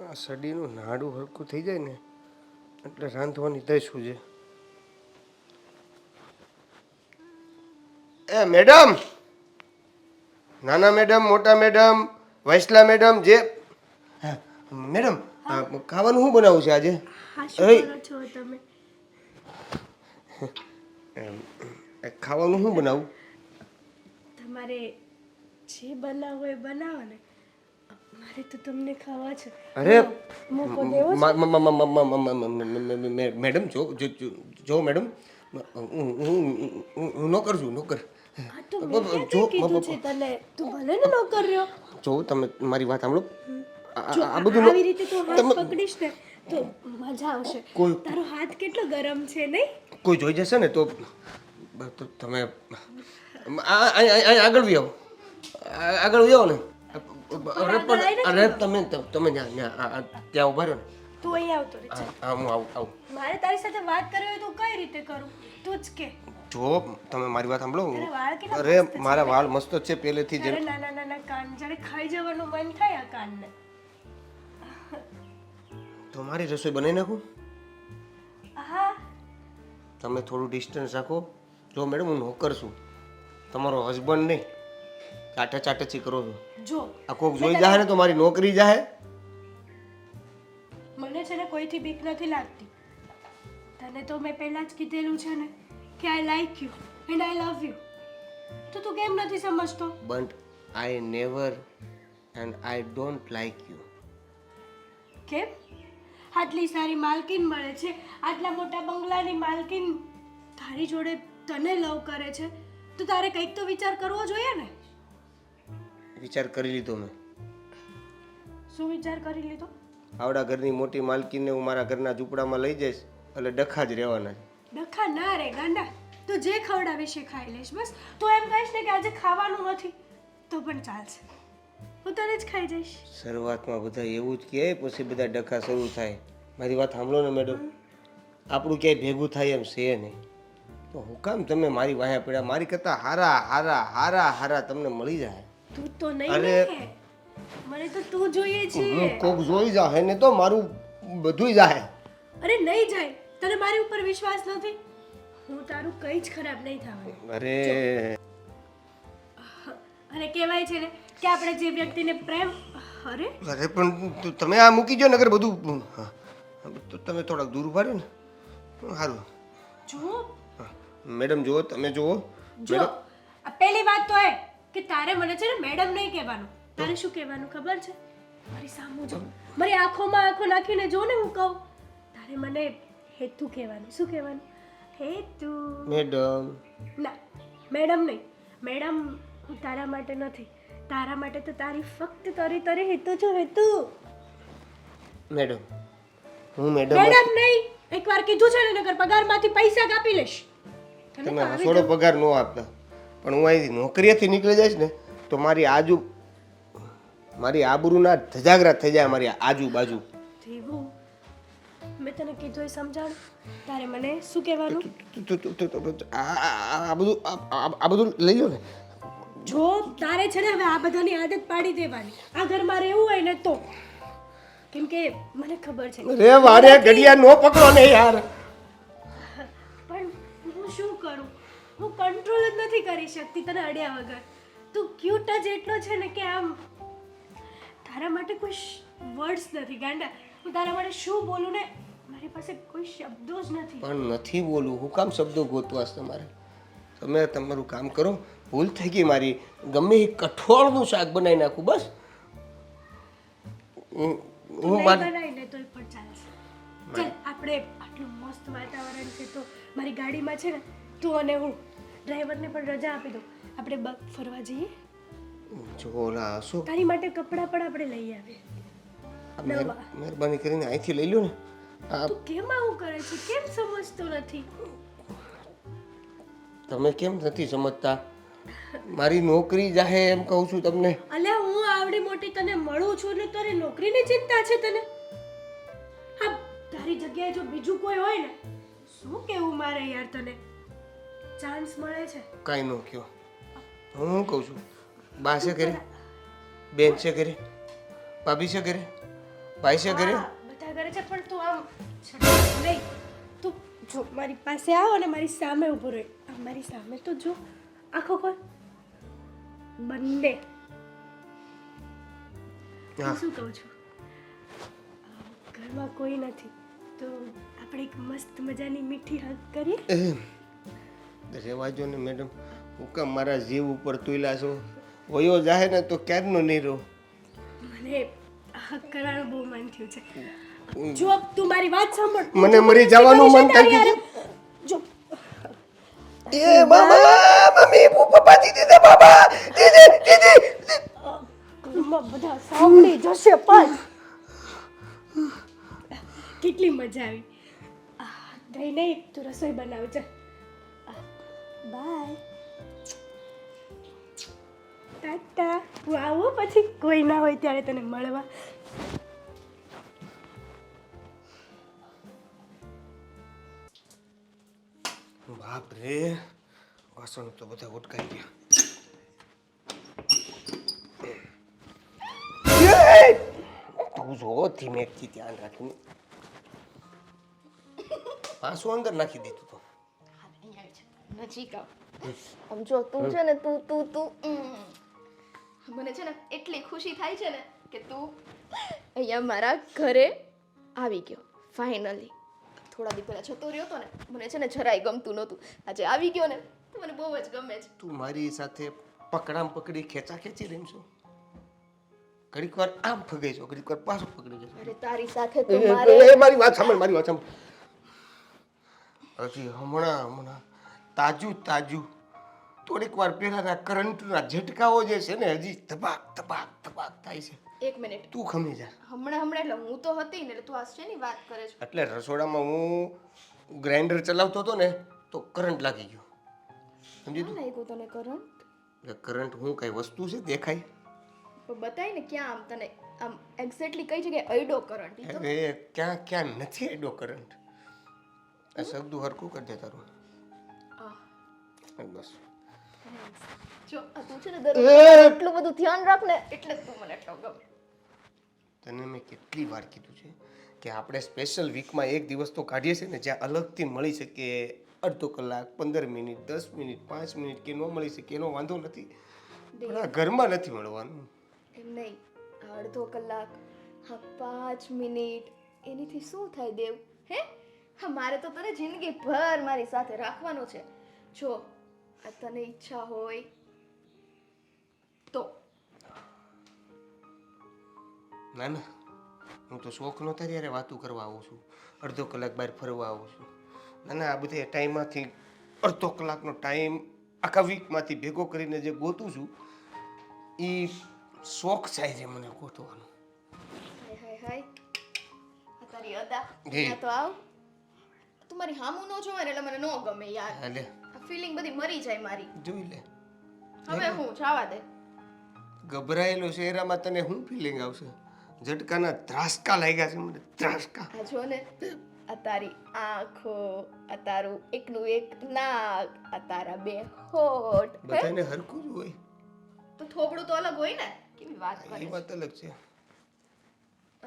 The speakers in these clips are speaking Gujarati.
આ સડીનું નાડું હરખું થઈ જાય ને એટલે રાંધવાની દઈશું છે. એ મેડમ, નાના મેડમ, મોટા મેડમ, વૈસલા મેડમ, જે હા, મેડમ ખાવાનું શું બનાવું છે આજે? હા, શું કરો છો તમે? ખાવાનું શું બનાવું? તમારે જે બનાવો એ બનાવો ને. મારે તો તમને ખાવા છે. અરે મોકો દેવો છે? મેડમ, જો મેડમ, હું નોકર છું, નોકર. હા, તો મેં ક્યાંથી કીધું છે તને? તું ભલે ને નોકર રહ્યો. જો તમે મારી વાત સાંભળો. જો આ બધું આવી રીતે તું હાથ તમે પકડીશ ને તો મજા આવશે. કોઈ તારો હાથ કેટલો ગરમ છે નહીં? કોઈ જોઈ જશે ને તો તમે આગળ બી આવો, આગળ બી આવો ને. અરે પણ અરે તમે ત્યાં ઉભા રહ્યો ને. તું અહીં આવતો રહે છે. હા, હું આવું. મારે તારી સાથે વાત કરવી હોય તો કઈ રીતે કરું? તું જ કે. જો તમે મારી વાત સાંભળો. તારા વાળ કેટલા અરે મસ્ત છે. મારા વાળ મસ્ત જ છે પહેલેથી જ. તારા નાના નાના કાન, જાણે ખાઈ જવાનું મન થાય આ કાનને. તો મારી રસોઈ બનાવી નાખું. હા, તમે થોડું ડિસ્ટન્સ રાખો. જો મેડમ, હું નોકર છું, તમારો હસબન્ડ નહીં. ચાટાચાટચી કરો છો. જો આ કોક જોઈ જાય ને તો મારી નોકરી જાય. મને છે ને કોઈથી બીક નથી લાગતી. તને તો મેં પહેલા જ કીધેલું છે ને કે I like you and I love you. તો તું કેમ નથી સમજતો? But I never and I don't like you. કેમ? આટલી સારી માલકીન મળે છે, આટલા મોટા બંગલાની માલકીન તારી જોડે તને લવ કરે છે, તો તારે કંઈક તો વિચાર કરવો જોઈએ ને. વિચાર કરી લીધો મેં. શું વિચાર કરી લીધો? આવડા ઘરની મોટી માલકીને હું મારા ઘરના ઝૂંપડામાં લઈ જઈશ એટલે ડખા જ રહેવાના છે. ડખા ના રે ગાંડા. તો જે ખવડાવીશ એ ખાઈ લઈશ બસ. તો એમ કહીશ ને કે આજે ખાવાનું નથી તો પણ ચાલશે, હું તને જ ખાઈ જઈશ. શરૂઆતમાં બધા એવું જ કહે, પછી બધા ડખા શરૂ થાય. મારી વાત સાંભળો ને મેડમ, આપણું ક્યાંય ભેગું થાય એમ છે નહીં. તો હું કામ તમે મારી વાયા પડ્યા? મારી કરતાં હારા હારા હારા હારા તમને મળી જાય. તું તો નહીં અરે. ને. મને તો તું જોઈએ છે. હું કોક જોઈ જાય ને તો મારું બધુંય જાય. અરે નહીં જાય. તને મારી ઉપર વિશ્વાસ નથી? હું તારું કંઈ જ ખરાબ નહીં થવાનું. અરે અને કહેવાય છે ને કે આપણે જે વ્યક્તિને પ્રેમ અરે અરે પણ તમે આ મૂકી જો નગર બધું. તો તમે થોડાક દૂર ઉભા રહ્યો ને સારું. જો મેડમ જુઓ, તમે જુઓ. જો આ પહેલી વાત તો એ કે તારે મને છે ને મેડમ નહીં કહેવાનું. તારે શું કહેવાનું ખબર છે? મારી સામું જો, મારી આંખોમાં આંખો નાખીને જો ને હું કહું. તારે મને હેતુ કહેવાનું. શું કહેવાનું? હેતુ. મેડમ. ના, મેડમ નહીં. મેડમ હું તારા માટે નથી. તારા માટે તો તારી ફક્ત તારી હેતુ છું, હેતુ. મેડમ હું મેડમ મેડમ નહીં. એકવાર કીધું છે ને નકર પગારમાંથી પૈસા કાપી લઈશ. તમે થોડો પગાર ન આપતા, પણ હું અહીંથી નોકરીએથી નીકળી જઈશ ને તો મારી આબરૂના ધજાગરા થઈ જાય મારી આજુબાજુ. દેવું, મેં તને કીધું એ સમજાણ. તારે મને શું કહેવાનું? આ બધું લઈ લો ને. જો તારે છે ને હવે આ બધાની આદત પાડી દેવાની. આ ઘરમાં રહેવું હોય ને તો. કેમ કે મને ખબર છે. રે વારે ઘડિયા નો પકડો ને યાર. પણ હું શું કરું? હું કંટ્રોલ જ નથી કરી શકતી તને અડ્યા વગર. તું ક્યુટ જ એટલો છે ને કે આમ તારા માટે કોઈ વર્ડ્સ નથી ગાંડા. હું તારા માટે શું બોલું ને મારી પાસે કોઈ શબ્દો જ નથી. પણ નથી બોલું. હું કામ શબ્દો ગોતવા છે તમારે? તમે તમારું કામ કરો. ભૂલ થઈ ગઈ મારી. ગમે એ કઠોળનું શાક બનાવી નાખું બસ. હું બનાવી લે તોય પણ ચાલશે. ચાલ આપણે આટલું મસ્ત વાતાવરણ છે તો મારી ગાડીમાં છે ને તું અને હું ડ્રાઈવરને પણ રજા આપી દઉં. આપણે ફરવા જઈએ. જોલા શું તારી માટે કપડાં પણ આપણે લઈ આવીએ. મહેરબાની કરીને અહીંથી લઈ લો ને. તું કેમ આવું કરે છે? કેમ સમજતો નથી? તમે કેમ નથી સમજતા? મારી નોકરી જાહે એમ કહું છું તમને. અલ્યા હું આવડી મોટી તને મળું છું ને તારી નોકરીની ચિંતા છે તને? હા, તારી જગ્યાએ જો બીજું કોઈ હોય ને શું કેવું મારે યાર તને? ચાન્સ મળે છે. કાંઈ ન કયો. હું કહું છું બા છે ઘરે, બેન છે ઘરે, ભાભી છે ઘરે. ભાઈ છે ઘરે? હા, બધા ઘરે છે પણ તું આમ છટક નહીં. તું જો મારી પાસે આવ અને મારી સામે ઊભો રહે. આમ મારી સામે તો જો. આંખો ખોલ. બંને. હા. હું શું કહું છું? ઘરમાં કોઈ નથી તો આપણે એક મસ્ત મજાની મીઠી હગ કરીએ. રેવા જો ને મેડમ, હું કામ મારા જીવ ઉપર તુલ્યા છો? વયો જાહે ને તો ક્યારનો નહીં રહું. મને હગ કરવાનું બહુ મન થયું છે. જો તું મારી વાત સાંભળ. મને મરી જવાનું મન થાય છે. જો એ બાબા, મમ્મી, પપ્પા, દીદી, બાબા, દીદી. ઘરમાં બધા સાંભળી જશે પણ કેટલી મજા આવી. નહીં નહીં, તું રસોઈ બનાવજે. બાય. ટાટા. હું આવું પછી કોઈ ના હોય ત્યારે તને મળવા. બાપ રે, વાસણ તો બધા ઉટકાઈ ગયા. તું જો ધીમેકથી ધ્યાન રાખીને. પાછું અંદર નાખી દીધું તો. નજીક આવ. આમ જો તું છે ને તું મને છે ને એટલી ખુશી થાય છે ને કે તું અહીંયા મારા ઘરે આવી ગયો ફાઇનલી. થોડા દિવસ પહેલા જતો રહ્યો તો ને મને છે ને જરાય ગમતું નહોતું. આજે આવી ગયો ને તો મને બહુ જ ગમે છે. તું મારી સાથે પકડામ પકડી ખેંચા ખેંચી રહી છો. ઘડીક વાર આમ ફગાઈ છો, ઘડીક વાર પાછું પકડી જશો. અરે તારી સાથે તો મારે મારી વાત સાંભળ. હજી હમણાં તાજું થોડીક વાર પહેલાના કરંટના ઝટકાઓ જે છે ને હજી ધબાક થાય છે. એક મિનિટ તું ખમી જા. હમણાં એટલે હું તો હતી ને એટલે તું આ શેની વાત કરે છે? એટલે રસોડામાં હું ગ્રાઇન્ડર ચલાવતો હતો ને તો કરંટ લાગી ગયો. સમજી તું? લાગ્યું તને કરંટ? એટલે કરંટ હું કઈ વસ્તુ છે દેખાય? બતાય ને ક્યાં આમ તને આમ એક્ઝેક્ટલી કઈ જગ્યાએ અડ્યો કરંટ? ઈ તો અરે ક્યાં નથી એડો કરંટ. આ શબ્દ હરખું કરી દે તારું. બસ. જો આ તું છે ને દરરોજ એટલું બધું ધ્યાન રાખ ને એટલે જ તું મને એટલો ગમે. તને મેં કેટલી વાર કીધું છે કે આપણે સ્પેશિયલ વીકમાં એક દિવસ તો કાઢીએ છીએ ને જ્યાં અલગથી મળી શકીએ. અડધો કલાક, 15 મિનિટ, 10 મિનિટ, 5 મિનિટ કે ન મળી શકે એનો વાંધો નથી, પણ આ ઘરમાં નથી મળવાનું. એમ નહીં, આ અડધો કલાક, હા 5 મિનિટ એનીથી શું થાય દેવ? હે હા, મારે તો તને જિંદગીભર મારી સાથે રાખવાનું છે. જો આ તને ઈચ્છા હોય તો. ના, હું તો શોખ નહોતા ત્યારે વાતું કરવા આવું છું, અડધો કલાક બહાર ફરવા આવું છું. ના, આ બધે ટાઈમમાંથી અડધો કલાકનો ટાઈમ આખા વીકમાંથી ભેગો કરીને જે ગોતું છું એ શોખ થાય છે મને ગોતવાનો. હાય આ તારી અદા અહીંયા તો આવ. તું મારી હામું ન જોવે ને એટલે મને ન ગમે યાર. હાલે આ ફિલિંગ બધી મરી જાય મારી. જોઈ લે. હવે હું જવા દે. ગભરાયેલો ચહેરામાં તને શું ફિલિંગ આવશે? ઝટકાના ત્રાસકા લાગ્યા છે મને, ત્રાસકા. આ જો ને આ તારી આંખો, આ તારું એકનું એક નાક, આ તારા બે હોઠ. બધાને હરખું જ હોય. તો થોબડું તો અલગ હોય ને. કેવી વાત કરે એ છે. વાત અલગ છે.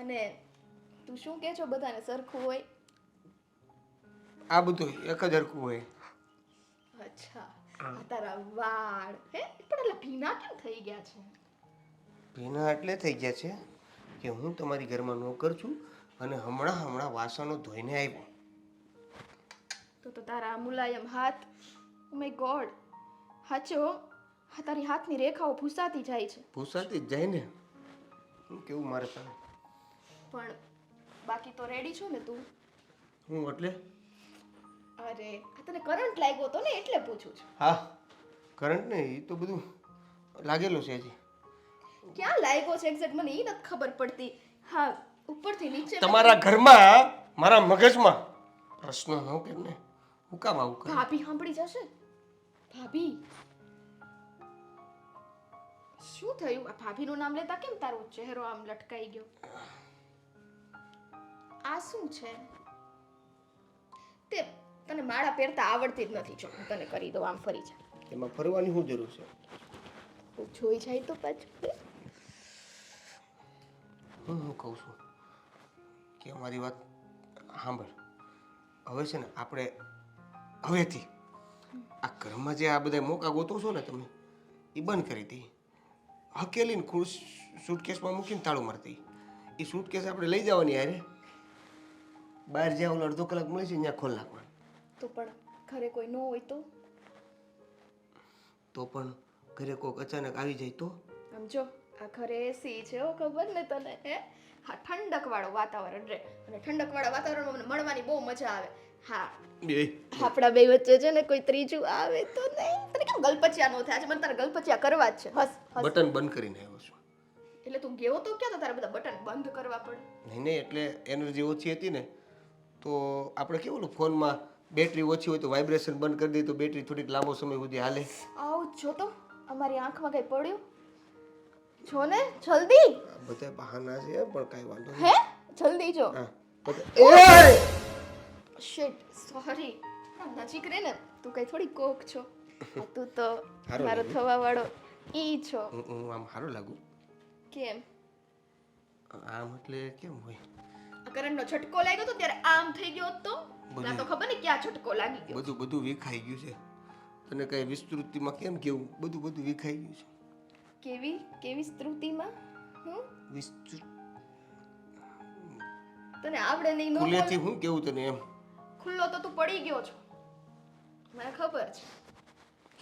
અને તું શું કહે છો બધાને સરખું હોય? આ બધું એક જ હરખું હોય. અચ્છા, આ તારા વાળ હે પણ એટલે ભીના કેમ થઈ ગયા છે? ભીના એટલે થઈ ગયા છે કે હું તમારી ઘરમાં નોકર છું અને હમણાં વાસણો ધોઈને આવ્યો. તો તારા મુલાયમ હાથ, ઓ માય ગોડ, હાચો હા તારી હાથની રેખાઓ ભૂસાતી જાય છે. ભૂસાતી જ જાય ને. હું કેવું મારે તને? પણ બાકી તો રેડી છો ને તું? હું એટલે? અરે આ તને કરંટ લાગ્યો તો ને એટલે પૂછું છું. હા, કરંટ ને એ તો બધું લાગેલું છે હજી. ક્યાં લાગ્યો છે એક્ઝેક્ટ મને એ નથી ખબર પડતી. હા, ઉપરથી નીચે તમારા ઘરમાં મારા મગજમાં પ્રશ્નો ન કેમ ને? હું કામ આવું કરું? ભાભી સાંભળી જશે. ભાભી શું થયું? આ ભાભીનું નામ લેતા કેમ તારો ચહેરો આમ લટકાઈ ગયો? આ શું છે? તે તને માળા પહેરતા આવડતી જ નથી. જો હું તને કરી દઉં, આમ ફરી જા. એમાં ફરવાની શું જરૂર છે? જોઈ જાય તો પાછું. હું કહું છું, કે અમારી વાત સાંભળ. હવે છે ને આપણે હવેથી આ ઘરમાં જે આ બધા મોકા ગોતો છો ને તમે એ બંધ કરી દઈએ. હકેલીને સૂટકેસમાં મૂકીને તાળું મારતી. એ સૂટકેસ આપણે લઈ જવાની યારે બહાર જ્યાં ઓલો અડધો કલાક મળે છે ત્યાં ખોલ નાખવાનું. તો પણ ઘરે કોઈ ન હોય તો પણ ઘરે કોઈક અચાનક આવી જાય તો આમ જો આ ઘરે એસી છે હો, ખબર ને તને? હે હા, ઠંડક વાળું વાતાવરણ રહે અને ઠંડક વાળા વાતાવરણમાં મને મળવાની બહુ મજા આવે. હા, આપણા બે વચ્ચે છે ને કોઈ ત્રીજું આવે તો નહીં. તને કેમ ગલપચિયા નો થાય? આજે મને તારા ગલપચિયા કરવા જ છે. હસ હસ. બટન બંધ કરીને આવ્યો છું. એટલે તું ગયો તો ક્યાં તો તારા બધા બટન બંધ કરવા પડે? નહીં એટલે એનર્જી ઓછી હતી ને તો આપણે કેવું ઓલું ફોનમાં બેટરી ઓછી હોય તો વાઇબ્રેશન બંધ કરી દઈએ તો બેટરી થોડીક લાંબો સમય સુધી હાલે. આવ જો તો અમારી આંખમાં કઈ પડ્યું? જો ને જલ્દી. આ બધા બહાના છે પણ કાંઈ વાંધો નહીં. હે જલ્દી જો. હા બધા શિટ સોરી. નજીક રે ને તું કઈ થોડી કોક છો. આ તું તો હારો મારો લાગ્યો. થવા વાળો ઈ છો. હું આમ સારું લાગુ. કેમ? આમ એટલે કેમ હોય? આ કરંટનો છટકો લાગ્યો તો ત્યારે આમ થઈ ગયો હોત તો ના તો ખબર ને ક્યાં છટકો લાગી ગયો. બધું વિખાઈ ગયું છે. તને કઈ વિસ્તૃતિમાં કેમ કેવું બધું વિખાઈ ગયું છે. કેવી સ્તુતિમાં? વિસ્તૃત તને આવડે નહીં નો ખુલ્લેથી હું કેવું તને એમ? ખુલ્લો તો તું પડી ગયો છો, મને ખબર છે.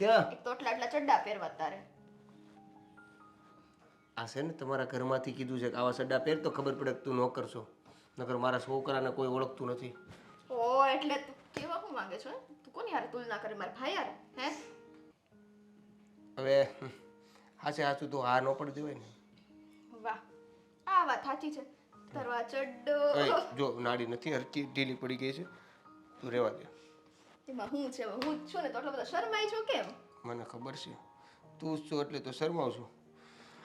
ક્યાં? એક તો આટલા ચડ્ડા પહેરવા તારે. આ છે ને તમારા ઘરમાંથી કીધું છે કે આવા સડા પહેર તો ખબર પડે કે તું ન કરશો. નકર મારા છોકરાને કોઈ ઓળખતું નથી. ઓ એટલે તું કેવા હું માંગે છો? તું કોની હારે તુલના કરે? મારા ભાઈ હારે? હે હવે સાચું તો આ ન પડી દેવાય ને. વાહ, આ વાત સાચી છે. તરવા ચડ્ડો જો નાડી નથી હરકી ઢીલી પડી ગઈ છે. તું રહેવા દે. એમાં હું છે? હું જ છું ને તો આટલા બધા શરમાઈ છો કેમ? મને ખબર છે તું જ છો એટલે તો શરમાવ છું.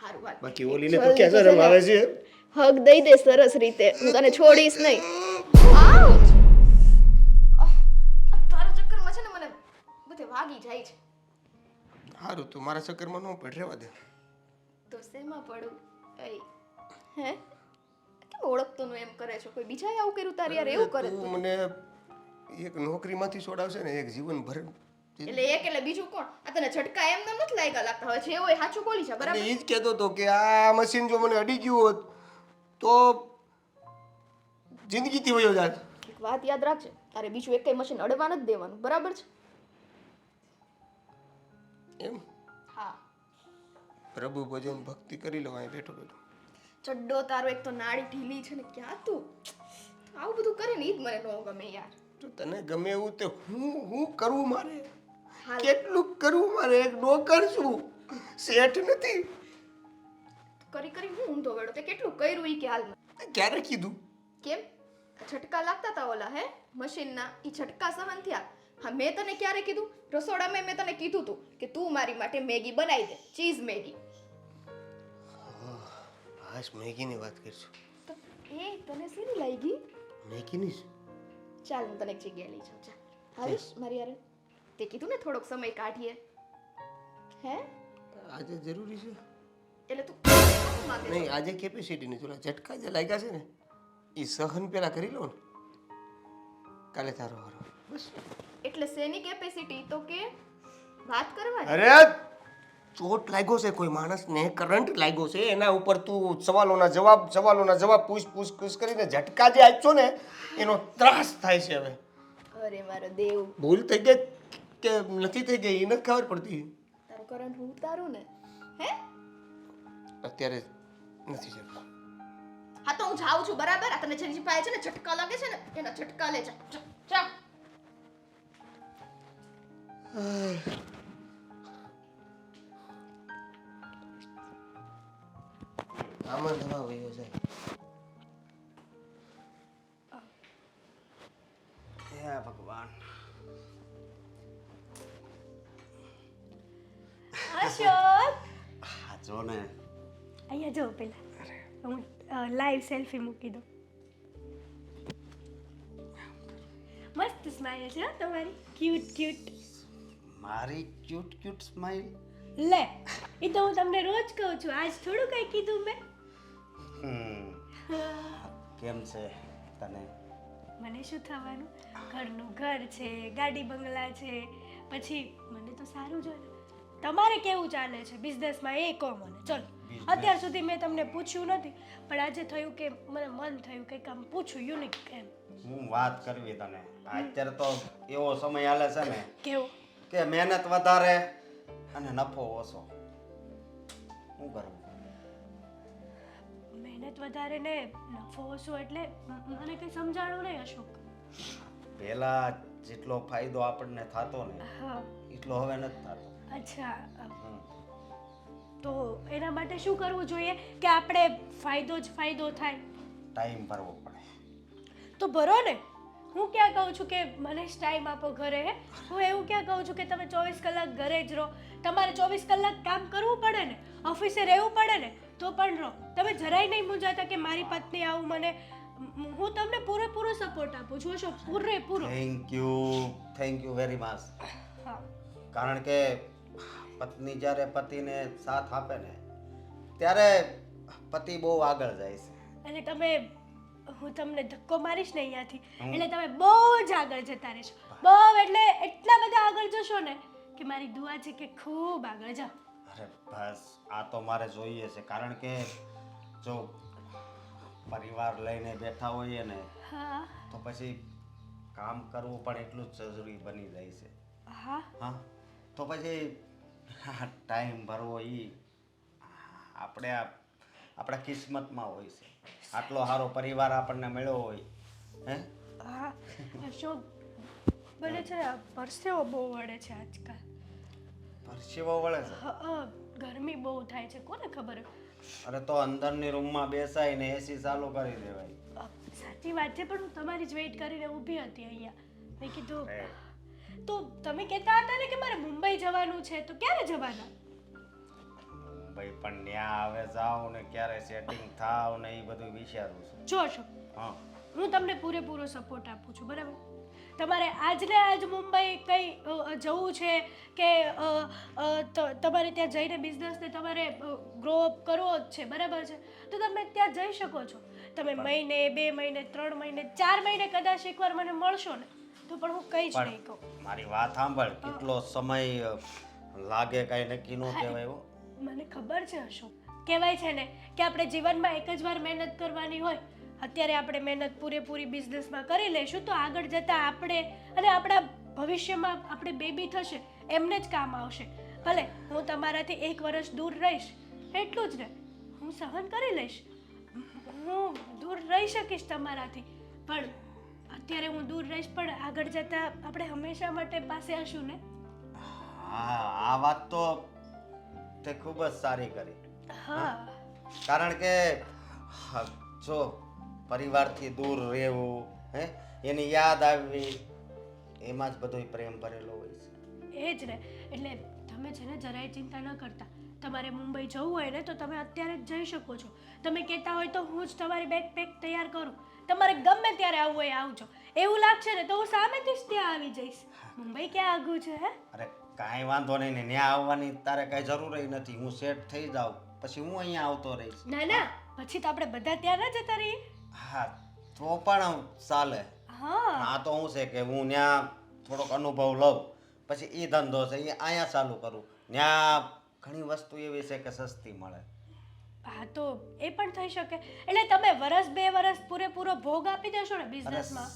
હારું વાત. બાકી ઓલીને તો ક્યાં શરમ આવે છે? હગ દઈ દે સરસ રીતે. હું તને છોડીશ નહીં. આઉચ! તારા ચક્કરમાં છે ને મને બધે વાગી જાય છે. સારું તો મારા ચક્કરમાં ન પડ રહેવા દે. તો શેમાં પડું? હે કેમ ઓળખતો નું એમ કરે છો? કોઈ બીજાએ આવું કર્યું તારી યાર? એવું કરે તું મને એક નોકરીમાંથી છોડાવશે ને એક જીવન ભર એટલે બીજું કોણ? આ તને ઝટકા એમ નથી લાગ્યા લાગતા. હવે જે હોય સાચું બોલી છે બરાબર? એ જ કહેતો હતો કે આ મશીન જો મને અડી ગયું હોત તો જિંદગીથી વયો જાત. એક વાત યાદ રાખજે, તારે બીજું એક મશીન અડવા નથી દેવાનું, બરાબર છે? એમ હા. પ્રભુ ભજન ભક્તિ કરી લો અહીં બેઠો બેઠો. ચડ્ડો તારો એક તો નાડી ઢીલી છે ને ક્યાં તું આવું બધું કરે ને ઈ જ મને ન ગમે યાર. તો તને ગમે એવું તે હું કરવું મારે? હાલ. કેટલું કરવું મારે? એક નોકર છું, શેઠ નથી. કરી કરી હું ઊંધો વેડો તે કેટલું કર્યું ઈ કે હાલમાં? ક્યારે કીધું? કેમ ઝટકા લાગતા તા ઓલા હે મશીનના? ઈ ઝટકા સહન થયા? હા, મેં તને ક્યારે કીધું? રસોડામાં મેં તને કીધું તું કે તું મારી માટે મેગી બનાવી દે, ચીઝ મેગી. બસ મેગીની વાત કરશું. તો એ તને શેની લાગી? મેગીની જ? ચાલ હું તને એક જગ્યાએ લઈ જાઉં. ચાલ આવીશ મારી યારે? તે કીધું ને થોડોક સમય કાઢીએ. હે આજે જરૂરી છે? એટલે તું શું માંગે છે? નહીં આજે કેપેસિટી નહીં. થોડા ઝટકા જે લાગ્યા છે ને એ સહન પેલા કરી લો ને, કાલે તારો વારો. બસ. એટલે શેની કેપેસિટી? તો કે વાત કરવાની. અરે ચોટ લાગ્યો છે કોઈ માણસને, કરંટ લાગ્યો છે, એના ઉપર તું સવાલોના જવાબ પૂછ કરીને ઝટકા જે આપ્યો ને એનો ત્રાસ થાય છે. હવે અરે મારો દેવ, ભૂલ થઈ ગઈ કે નથી થઈ ગઈ એ નથી ખબર પડતી. તારું કરંટ હું ઉતારું ને? હે અત્યારે નથી શકતો. હા તો હું જાઉં છું બરાબર. આ તને જેની પાસે છે ને ઝટકા લાગે છે ને એના ઝટકા લે. જા. આમાં દવા વયો જાય. હે ભગવાન. અશોક હા જો ને. અહીંયા જો પેલા હું લાઈવ સેલ્ફી મૂકી દઉં. મસ્ત સ્માઈલ છે હો તમારી, ક્યુટ ક્યુટ. મારી ક્યુટ ક્યુટ સ્માઈલ. લે એ તો હું તમને રોજ કહું છું, આજ થોડું કઈ કીધું મેં. કેમ છે? તને મને શું થવાનું? ઘરનું ઘર છે, ગાડી બંગલા છે, પછી મને તો સારું જોઈએ ને. તમારે કેવું ચાલે છે બિઝનેસમાં એ કહો મને. ચલો, Business. અત્યાર સુધી મેં તમને પૂછ્યું નથી, પણ આજે થયું કે મને મન થયું કે કામ પૂછું યુનિક એમ. હું વાત કરવી તને અત્યારે તો એવો સમય હાલે છે ને કેવું? કે મહેનત વધારે અને નફો ઓછો. શું કરવું? મહેનત વધારે ને નફો ઓછો એટલે મને કંઈ સમજાણું નહીં અશોક. પહેલા જેટલો ફાયદો આપણને થતો ને હા, એટલો હવે નથી થતો. અચ્છા. હમ. તો એના માટે શું કરવું જોઈએ કે આપણે ફાયદો જ ફાયદો થાય? ટાઈમ ભરવો પડે. તો ભરો ને. હું ક્યાં કહું છું કે મને જ ટાઈમ આપો ઘરે, હે? હું એવું ક્યાં કહું છું કે તમે 24 કલાક ઘરે જ રહો. તમારે 24 કલાક કામ કરવું પડે ને, ઓફિસે રહેવું પડે ને, તો પણ રહો. તમે જરાય નહીં મૂંઝાતા કે મારી પત્ની આવું મને. હું તમને પૂરેપૂરો સપોર્ટ આપું છું અશોક, પૂરેપૂરો. Thank you very much. હા, કારણ કે પત્ની જ્યારે પતિને સાથ આપે ને ત્યારે પતિ બહુ આગળ જાય છે. અને તમે, હું તમને ધક્કો મારીશ ને અહીંયાથી, એટલે તમે બહુ જ આગળ જતા રહેશો. બહુ એટલે એટલા બધા આગળ જશો ને કે મારી દુઆ છે કે ખૂબ આગળ જાઓ. અરે બસ આ તો મારે જોઈએ છે. કારણ કે જો પરિવાર લઈને બેઠા હોઈએ ને હા તો પછી કામ કરવું પણ એટલું જ જરૂરી બની જાય છે. હા, હા, તો પછી ટાઈમ ભરવો એ આપણા કિસ્મતમાં હોય છે. આટલો સારો પરિવાર આપણને મળ્યો હોય. હે હા. અશોક, મને છે ને પરસેવો બહુ વળે છે આજકાલ. પરસેવો વળે છે? હા, ગરમી બહુ થાય છે, કોને ખબર. અરે તો અંદરની રૂમમાં બેસાઈને એસી ચાલુ કરી દેવાય. સાચી વાત છે, પણ હું તમારી જ વેઇટ કરીને ઊભી હતી અહીંયા. મેં કીધું, અરે, તો તમે કહેતા હતા ને કે મારે મુંબઈ જવાનું છે, તો ક્યારે જવાના? મુંબઈ પણ ત્યાં હવે જાવ ને ક્યારે સેટિંગ થાવ ને એ બધું વિચારું છું. જો અશોક, હા, હું તમને પૂરેપૂરો સપોર્ટ આપું છું, બરાબર? તમારે આજને આજ મુંબઈ કઈ જવું છે કે તમારે ત્યાં જઈને બિઝનેસને તમારે ગ્રો અપ કરવો જ છે, બરાબર છે? તો તમે ત્યાં જઈ શકો છો. તમે મહિને, 2 મહિને, 3 મહિને, 4 મહિને કદાચ એકવાર મને મળશો ને તો પણ હું કંઈ જ નહીં કહું. મારી વાત સાંભળ. કેટલો સમય લાગે કાંઈ નક્કી ન કહેવાય હો. મને ખબર છે અશોક, કહેવાય છે ને કે આપણે જીવનમાં એક જ વાર મહેનત કરવાની હોય. અત્યારે આપણે મહેનત પૂરેપૂરી બિઝનેસમાં કરી લઈશું તો આગળ જતાં આપણે અને આપણા ભવિષ્યમાં આપણે બેબી થશે એમને જ કામ આવશે. ભલે હું તમારાથી 1 વર્ષ દૂર રહીશ, એટલું જ ને, હું સહન કરી લઈશ. હું દૂર રહી શકીશ તમારાથી, પણ અત્યારે હું દૂર રહીશ, પણ આગળ જતાં આપણે હંમેશા માટે પાસે હશું ને. હા, આ વાત તો તે ખૂબ જ સારી કરી. હા, કારણ કે જો પરિવારથી દૂર રહેવું, હે, એની યાદ આવવી, એમાં જ બધો પ્રેમ ભરેલો હોય છે. એ જ ને. એટલે તમે છે ને જરાય ચિંતા ન કરતા. તમારે મુંબઈ જવું હોય ને તો તમે અત્યારે જ જઈ શકો છો. તમે કહેતા હોય તો હું જ તમારી બેગ પેક તૈયાર કરું. તમારે ગમે ત્યારે આવવું હોય આવજો. એવું લાગશે ને તો હું સામેથી જ ત્યાં આવી જઈશ. મુંબઈ ક્યાં આઘું છે, હે? અરે કાંઈ વાંધો નહીં ને, ત્યાં આવવાની તારે કાંઈ જરૂર નથી. હું સેટ થઈ જાઉં પછી હું અહીંયા આવતો રહીશ. ના ના, પછી તો આપણે બધા ત્યાં ના જતા રહીએ. હા, તો પણ ચાલે. હા, આ તો શું છે કે હું ત્યાં થોડોક અનુભવ લઉં પછી એ ધંધો છે એ અહીંયા ચાલુ કરું. ત્યાં ઘણી વસ્તુ એવી છે કે સસ્તી મળે. હા, તો એ પણ થઈ શકે. એટલે તમે વર્ષ 2 વર્ષ પૂરેપૂરો ભોગ આપી દેશો ને અને બિઝનેસમાં.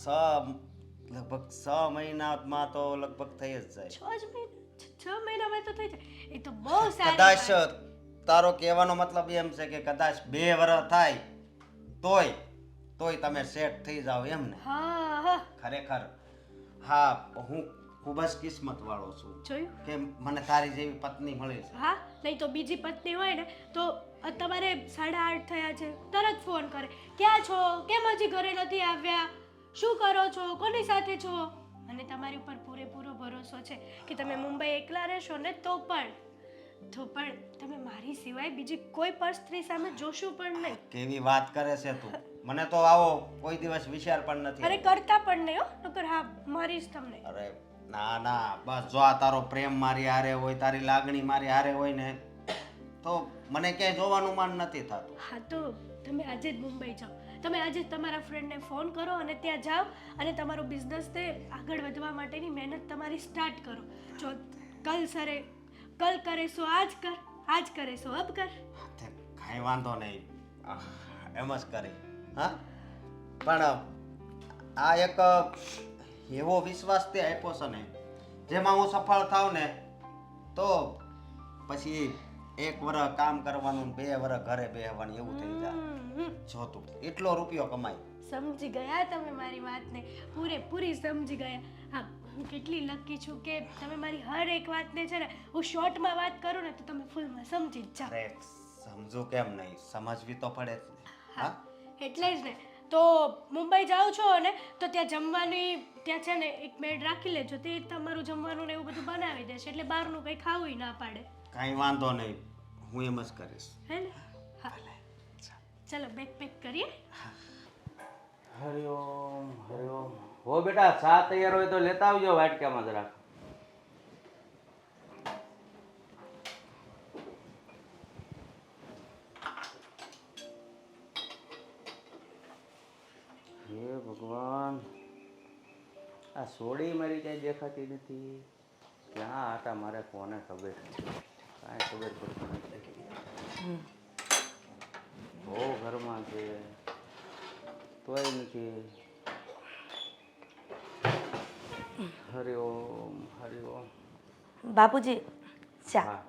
લગભગ 6 મહિનામાં તો લગભગ થઈ જ જાય. 6 મહિનામાં તો થઈ જાય. એ તો બહુ સારી કદાચ વાત. તારો કહેવાનો મતલબ એમ છે કે કદાચ 2 વર્ષ થાય તોય તમે સેટ થઈ જાવ એમ ને? હા હા, ખરેખર હા, હું ખૂબ જ કિસ્મત વાળો છું જોયું? કે મને તારી જેવી પત્ની મળી છે. હા, નહીં તો બીજી પત્ની હોય ને તો તમારે 8:30 થયા છે તરત ફોન કરે, ક્યાં છો, કેમ હજી ઘરે નથી આવ્યા, શું કરો છો, કોની સાથે છો? અને તમારી ઉપર પૂરેપૂરો ભરોસો છે કે તમે મુંબઈ એકલા રહેશો ને તો પણ તમે મારી સિવાય બીજી કોઈ પણ સ્ત્રી સામે જોશો પણ નહીં. કેવી વાત કરે છે તું! મને તો આવો કોઈ દિવસ વિચાર પણ નથી અરે આવ્યો. કરતા પણ નહીં હો, નકર હા મારીશ તમને. અરે ના ના, બસ જો આ તારો પ્રેમ મારી હારે હોય, તારી લાગણી મારી હારે હોય ને તો મને ક્યાંય જોવાનું મન નથી થતું. હા, તો તમે આજે જ મુંબઈ જાઓ. તમે આજે તમારા ફ્રેન્ડને ફોન કરો અને ત્યાં જાઓ અને તમારો બિઝનેસ તે આગળ વધવા માટેની મહેનત તમારી સ્ટાર્ટ કરો. જો કલ કરે સો આજ કર, આજ કરે સો અબ કર. તે કાંઈ વાંધો નહીં, એમ જ કરી. હા, પણ આ એક એવો વિશ્વાસ તે આપ્યો છે ને, જેમાં હું સફળ થાવ ને તો પછી 1 વર્ષ કામ કરવાનું, 2 વર્ષ ઘરે બેસવાનું એવું થઈ જાય. જો તું એટલો રૂપિયો કમાય. સમજી ગયા તમે મારી વાતને, પૂરેપૂરી સમજી ગયા. હા, હું કેટલી લકી છું કે તમે મારી હર એક વાતને છે ને, હું શોર્ટમાં વાત કરું ને તો તમે ફૂલમાં સમજી જ જાઓ. અરે સમજુ કેમ નહીં, સમજવી તો પડે જ ને. હા, એટલે જ ને. તો મુંબઈ જાઓ છો ને તો ત્યાં જમવાની, ત્યાં છે ને એક મેડ રાખી લેજો, તે તમારું જમવાનું ને એવું બધું બનાવી દેશે, એટલે બહારનું કંઈ ખાવું ના પાડે. કાંઈ વાંધો નહીં, હું એમ જ કરીશ. હે ને? હા, ચલો બેગ પેક કરીએ. હરિઓમ હરિઓમ. હો બેટા, ચા તૈયાર હોય તો લેતા આવજો વાટકામાં જરાક. હે ભગવાન, આ સોડી મારી ક્યાંય દેખાતી નથી. ક્યાં આટા મારે કોને ખબર, કાંઈ ખબર પડતી નથી. બહુ ઘરમાં છે તોય નથી. હરિઓમ હરિઓમ. બાપુજી ચા. હા,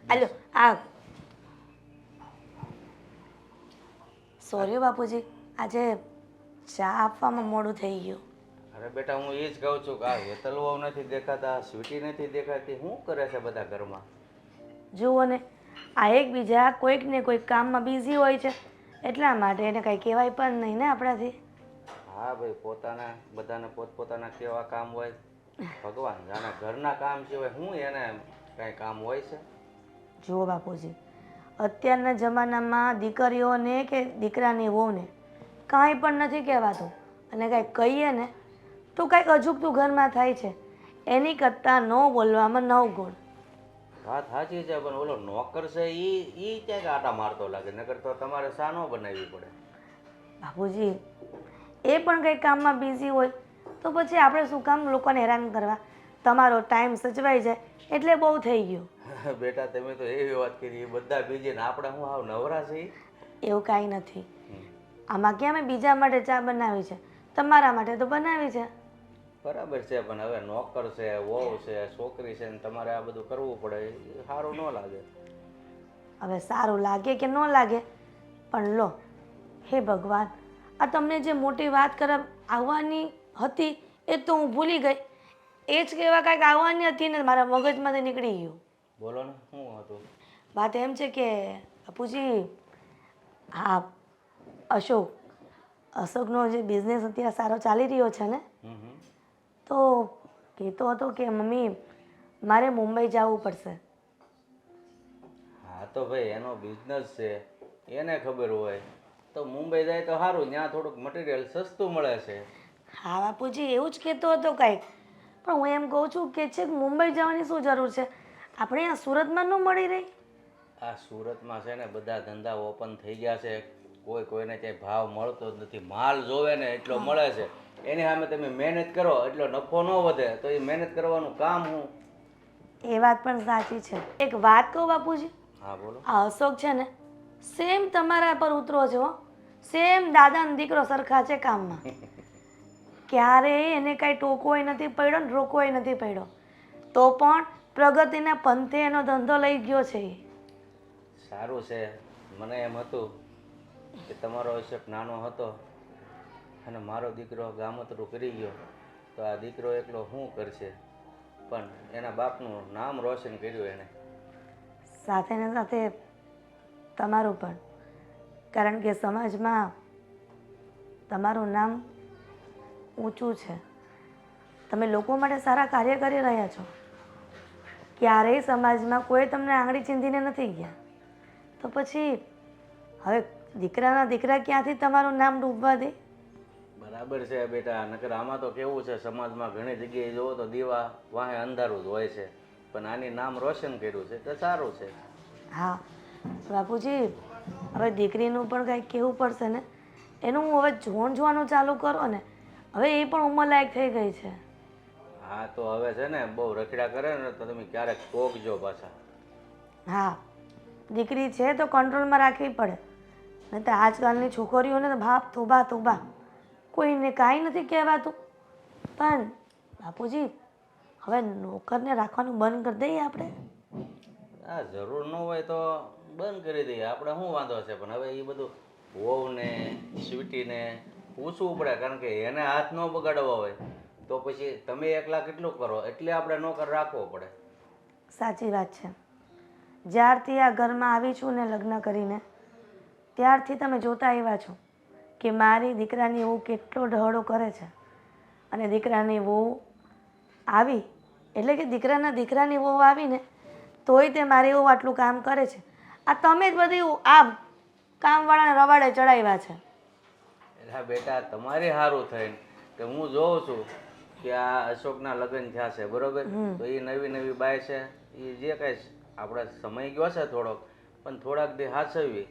આલો આ સોરી બાપુજી, આજે ચા આપવામાં મોડું થઈ ગયું. અરે બેટા, હું એ જ કહું છું કે આ હેતલવાઓ નથી દેખાતા, સ્વીટી નથી દેખાતી, શું કરે છે બધા ઘરમાં? જુઓ ને, આ એકબીજા કોઈક ને કોઈક કામમાં બિઝી હોય છે, એટલા માટે એને કંઈ કહેવાય પણ નહીં ને આપણાથી. હા ભાઈ, પોતાના બધાને પોતપોતાના કેવા કામ હોય, ભગવાન જાણે. ઘરના કામ સિવાય હું એને કાંઈ કામ હોય છે? જુઓ બાપુજી, અત્યારના જમાનામાં દીકરીઓને કે દીકરાની વહુને કાંઈ પણ નથી કહેવાતું, અને કાંઈ કહીએ ને તો કાંઈક અજુગતું ઘરમાં થાય છે. એની કરતાં ન બોલવામાં 9 ગુણ. વાત સાચી છે, પણ ઓલો નોકર છે એ ક્યાંક આટા મારતો લાગે, નકર તો તમારે શા ન બનાવવી પડે? બાપુજી, એ પણ કંઈક કામમાં બિઝી હોય તો પછી આપણે શું કામ લોકોને હેરાન કરવા? તમારો ટાઈમ સચવાઈ જાય એટલે બહુ થઈ ગયું. બેટા, તમે તો એવી વાત કરી, એ બધા બીજી ને આપણે હું હાવ નવરા છીએ. એવું કાંઈ નથી. આમાં કે અમે બીજા માટે ચા બનાવી છે, તમારા માટે તો બનાવી છે. બરાબર છે, પણ હવે નોકર છે, વહુ છે, છોકરી છે ને તમારે આ બધું કરવું પડે, એ સારું ન લાગે. હવે સારું લાગે કે ન લાગે, પણ લો, હે ભગવાન, આ તમને જે મોટી વાત કરવા આવવાની હતી એ તો હું ભૂલી ગઈ. એ જ કહેવા કાંઈક આવવાની હતી ને મારા મગજમાંથી નીકળી ગયું. બોલો ને, શું હતું? વાત એમ છે કે બાપુજી, હા, અશોકનો જે બિઝનેસ અત્યારે સારો ચાલી રહ્યો છે ને, તો કહેતો હતો કે મમ્મી મારે મુંબઈ જવું પડશે. હા તો ભાઈ, એનો બિઝનેસ છે, એને ખબર હોય તો મુંબઈ જાય તો સારું, ત્યાં થોડુંક મટીરિયલ સસ્તું મળે છે. હા બાપુજી, એવું જ કહેતો હતો કાંઈક, પણ હું એમ કહું છું કે છે મુંબઈ જવાની શું જરૂર છે, આપણે અહીંયા સુરતમાં ન મળી રહી? આ સુરતમાં છે ને બધા ધંધા ઓપન થઈ ગયા છે, કોઈને ક્યાંય ભાવ મળતો જ નથી. માલ જોવે ને એટલો મળે છે, એની સામે તમે મહેનત કરો એટલો નફો ન વધે, તો એ મહેનત કરવાનું કામ હું. એ વાત પણ સાચી છે. એક વાત કહું બાપુજી, હા બોલો. આ અશોક છે ને સેમ તમારા પર ઉતરો છે હો, સેમ દાદાનો દીકરો સરખા છે કામમાં. ક્યારેય એને કાંઈ ટોકોય નથી પડ્યો ને રોકોય નથી પડ્યો, તો પણ પ્રગતિના પંથે એનો ધંધો લઈ ગયો છે. સારું છે. મને એમ હતું કે તમારો અશોક નાનો હતો અને મારો દીકરો ગામતરું કરી ગયો તો આ દીકરો એકલો શું કરશે, પણ એના બાપનું નામ રોશન કર્યું એણે. સાથે ને સાથે તમારું પણ, કારણ કે સમાજમાં તમારું નામ ઊંચું છે. તમે લોકો માટે સારા કાર્ય કરી રહ્યા છો. ક્યારેય સમાજમાં કોઈ તમને આંગળી ચીંધીને નથી ગયા, તો પછી હવે દીકરાના દીકરા ક્યાંથી તમારું નામ ડૂબવા દે? બરાબર છે બેટા, નકર આમાં તો કેવું છે, સમાજમાં ઘણી જગ્યાએ જુઓ તો દીવા વાહે અંધારું જ હોય છે, પણ આની નામ રોશન કર્યું છે તો સારું છે. હા, બાપુજી હવે દીકરીનું પણ કંઈક કહેવું પડશે ને. એનું હવે જોવાનું ચાલુ કરો ને. હવે એ પણ ઉંમરલાયક થઈ ગઈ છે. હા તો હવે છે ને બહુ રખડા કરે ને તો તમે ક્યારેક ટોકજો પાછા. હા, દીકરી છે તો કંટ્રોલમાં રાખવી પડે. નહીં તો આજકાલની છોકરીઓને તો બાપ તોબા તોબા, કોઈને કાંઈ નથી કહેવાતું. પણ બાપુજી હવે નોકરને રાખવાનું બંધ કરી દઈએ આપણે. હા જરૂર ન હોય તો બંધ કરી દઈએ, આપણે શું વાંધો છે. પણ હવે એ બધું વહુને સ્વીટીને પૂછવું પડે, કારણ કે એને હાથ ન બગાડવા હોય તો પછી તમે એકલા કેટલું કરો, એટલે આપણે નોકર રાખવો પડે. સાચી વાત છે. જ્યારથી આ ઘરમાં આવી છું ને લગ્ન કરીને, ત્યારથી તમે જોતા આવ્યા છો કે મારી દીકરાની વહુ કેટલો ઢહડો કરે છે. અને દીકરાની વહુ આવી એટલે કે દીકરાની વહુ આવીને તોય તે મારી વહુ આટલું કામ કરે છે. આ તમે જ બધી આ કામવાળાને રવાડે ચડાવ્યા છે. એટલે બેટા તમારે સારું થઈને કે હું જોઉં છું કે આ અશોકના લગ્ન થયા છે બરોબર, તો એ નવી નવી બાય છે, એ જે કાંઈ આપણે સમય ગયો છે થોડોક, પણ થોડાક દી હાચવવી